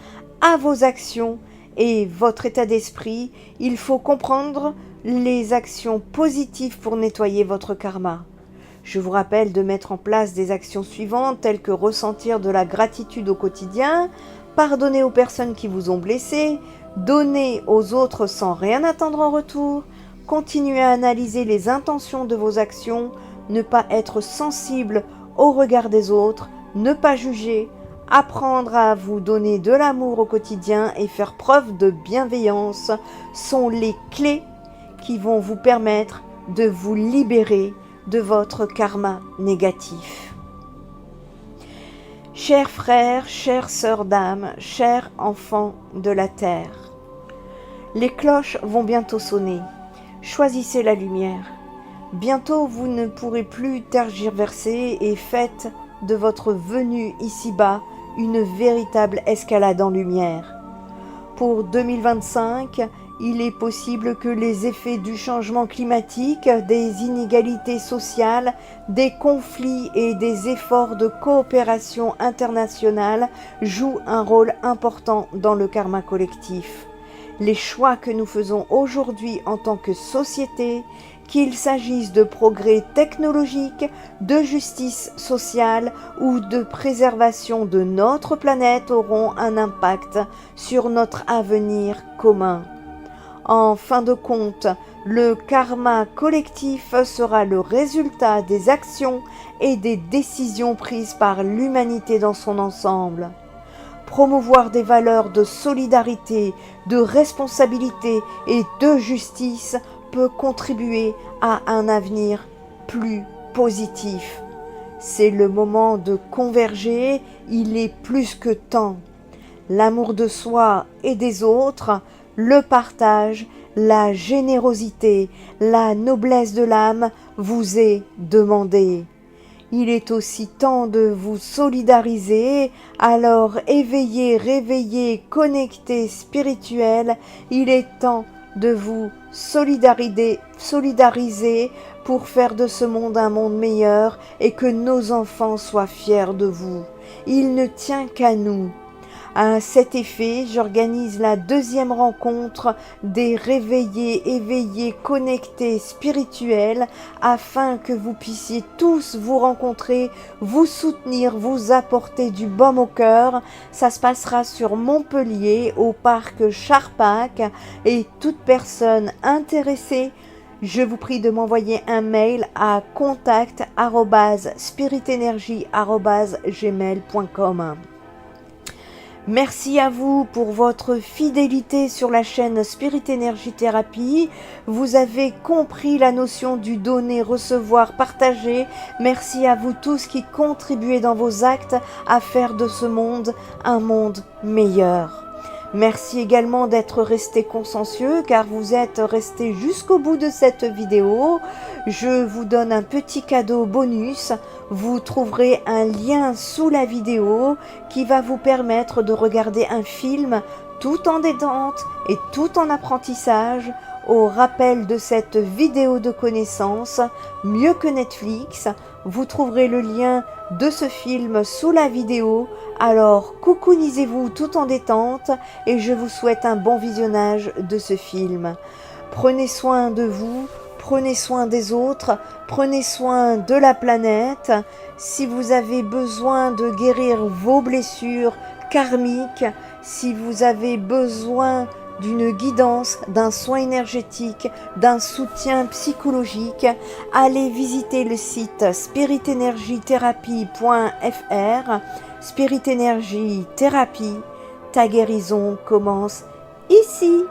à vos actions et votre état d'esprit, il faut comprendre les actions positives pour nettoyer votre karma. Je vous rappelle de mettre en place des actions suivantes telles que ressentir de la gratitude au quotidien, pardonner aux personnes qui vous ont blessé, donner aux autres sans rien attendre en retour, continuer à analyser les intentions de vos actions, ne pas être sensible au regard des autres, ne pas juger, apprendre à vous donner de l'amour au quotidien et faire preuve de bienveillance sont les clés qui vont vous permettre de vous libérer de votre karma négatif. Chers frères, chères sœurs d'âme, chers enfants de la terre, les cloches vont bientôt sonner. Choisissez la lumière. Bientôt vous ne pourrez plus tergiverser et faites de votre venue ici-bas une véritable escalade en lumière. Pour 2025, il est possible que les effets du changement climatique, des inégalités sociales, des conflits et des efforts de coopération internationale jouent un rôle important dans le karma collectif. Les choix que nous faisons aujourd'hui en tant que société, qu'il s'agisse de progrès technologiques, de justice sociale ou de préservation de notre planète, auront un impact sur notre avenir commun. En fin de compte, le karma collectif sera le résultat des actions et des décisions prises par l'humanité dans son ensemble. Promouvoir des valeurs de solidarité, de responsabilité et de justice peut contribuer à un avenir plus positif. C'est le moment de converger, il est plus que temps. L'amour de soi et des autres, le partage, la générosité, la noblesse de l'âme vous est demandé. Il est aussi temps de vous solidariser, alors éveillé, réveillé, connecté, spirituel, il est temps de vous solidariser pour faire de ce monde un monde meilleur et que nos enfants soient fiers de vous. Il ne tient qu'à nous. À cet effet, j'organise la deuxième rencontre des réveillés, éveillés, connectés, spirituels, afin que vous puissiez tous vous rencontrer, vous soutenir, vous apporter du baume au cœur. Ça se passera sur Montpellier, au parc Charpak, et toute personne intéressée, je vous prie de m'envoyer un mail à contact@spiritenergie@gmail.com. Merci à vous pour votre fidélité sur la chaîne Spirit Energy Thérapie. Vous avez compris la notion du donner, recevoir, partager. Merci à vous tous qui contribuez dans vos actes à faire de ce monde un monde meilleur. Merci également d'être resté consciencieux car vous êtes resté jusqu'au bout de cette vidéo. Je vous donne un petit cadeau bonus. Vous trouverez un lien sous la vidéo qui va vous permettre de regarder un film tout en détente et tout en apprentissage. Au rappel de cette vidéo de connaissance, mieux que Netflix, vous trouverez le lien de ce film sous la vidéo. Alors coucounisez-vous tout en détente et je vous souhaite un bon visionnage de ce film. Prenez soin de vous, prenez soin des autres, prenez soin de la planète. Si vous avez besoin de guérir vos blessures karmiques, si vous avez besoin d'une guidance, d'un soin énergétique, d'un soutien psychologique, allez visiter le site spiritenergiethérapie.fr. Spirit Energy Thérapie, ta guérison commence ici.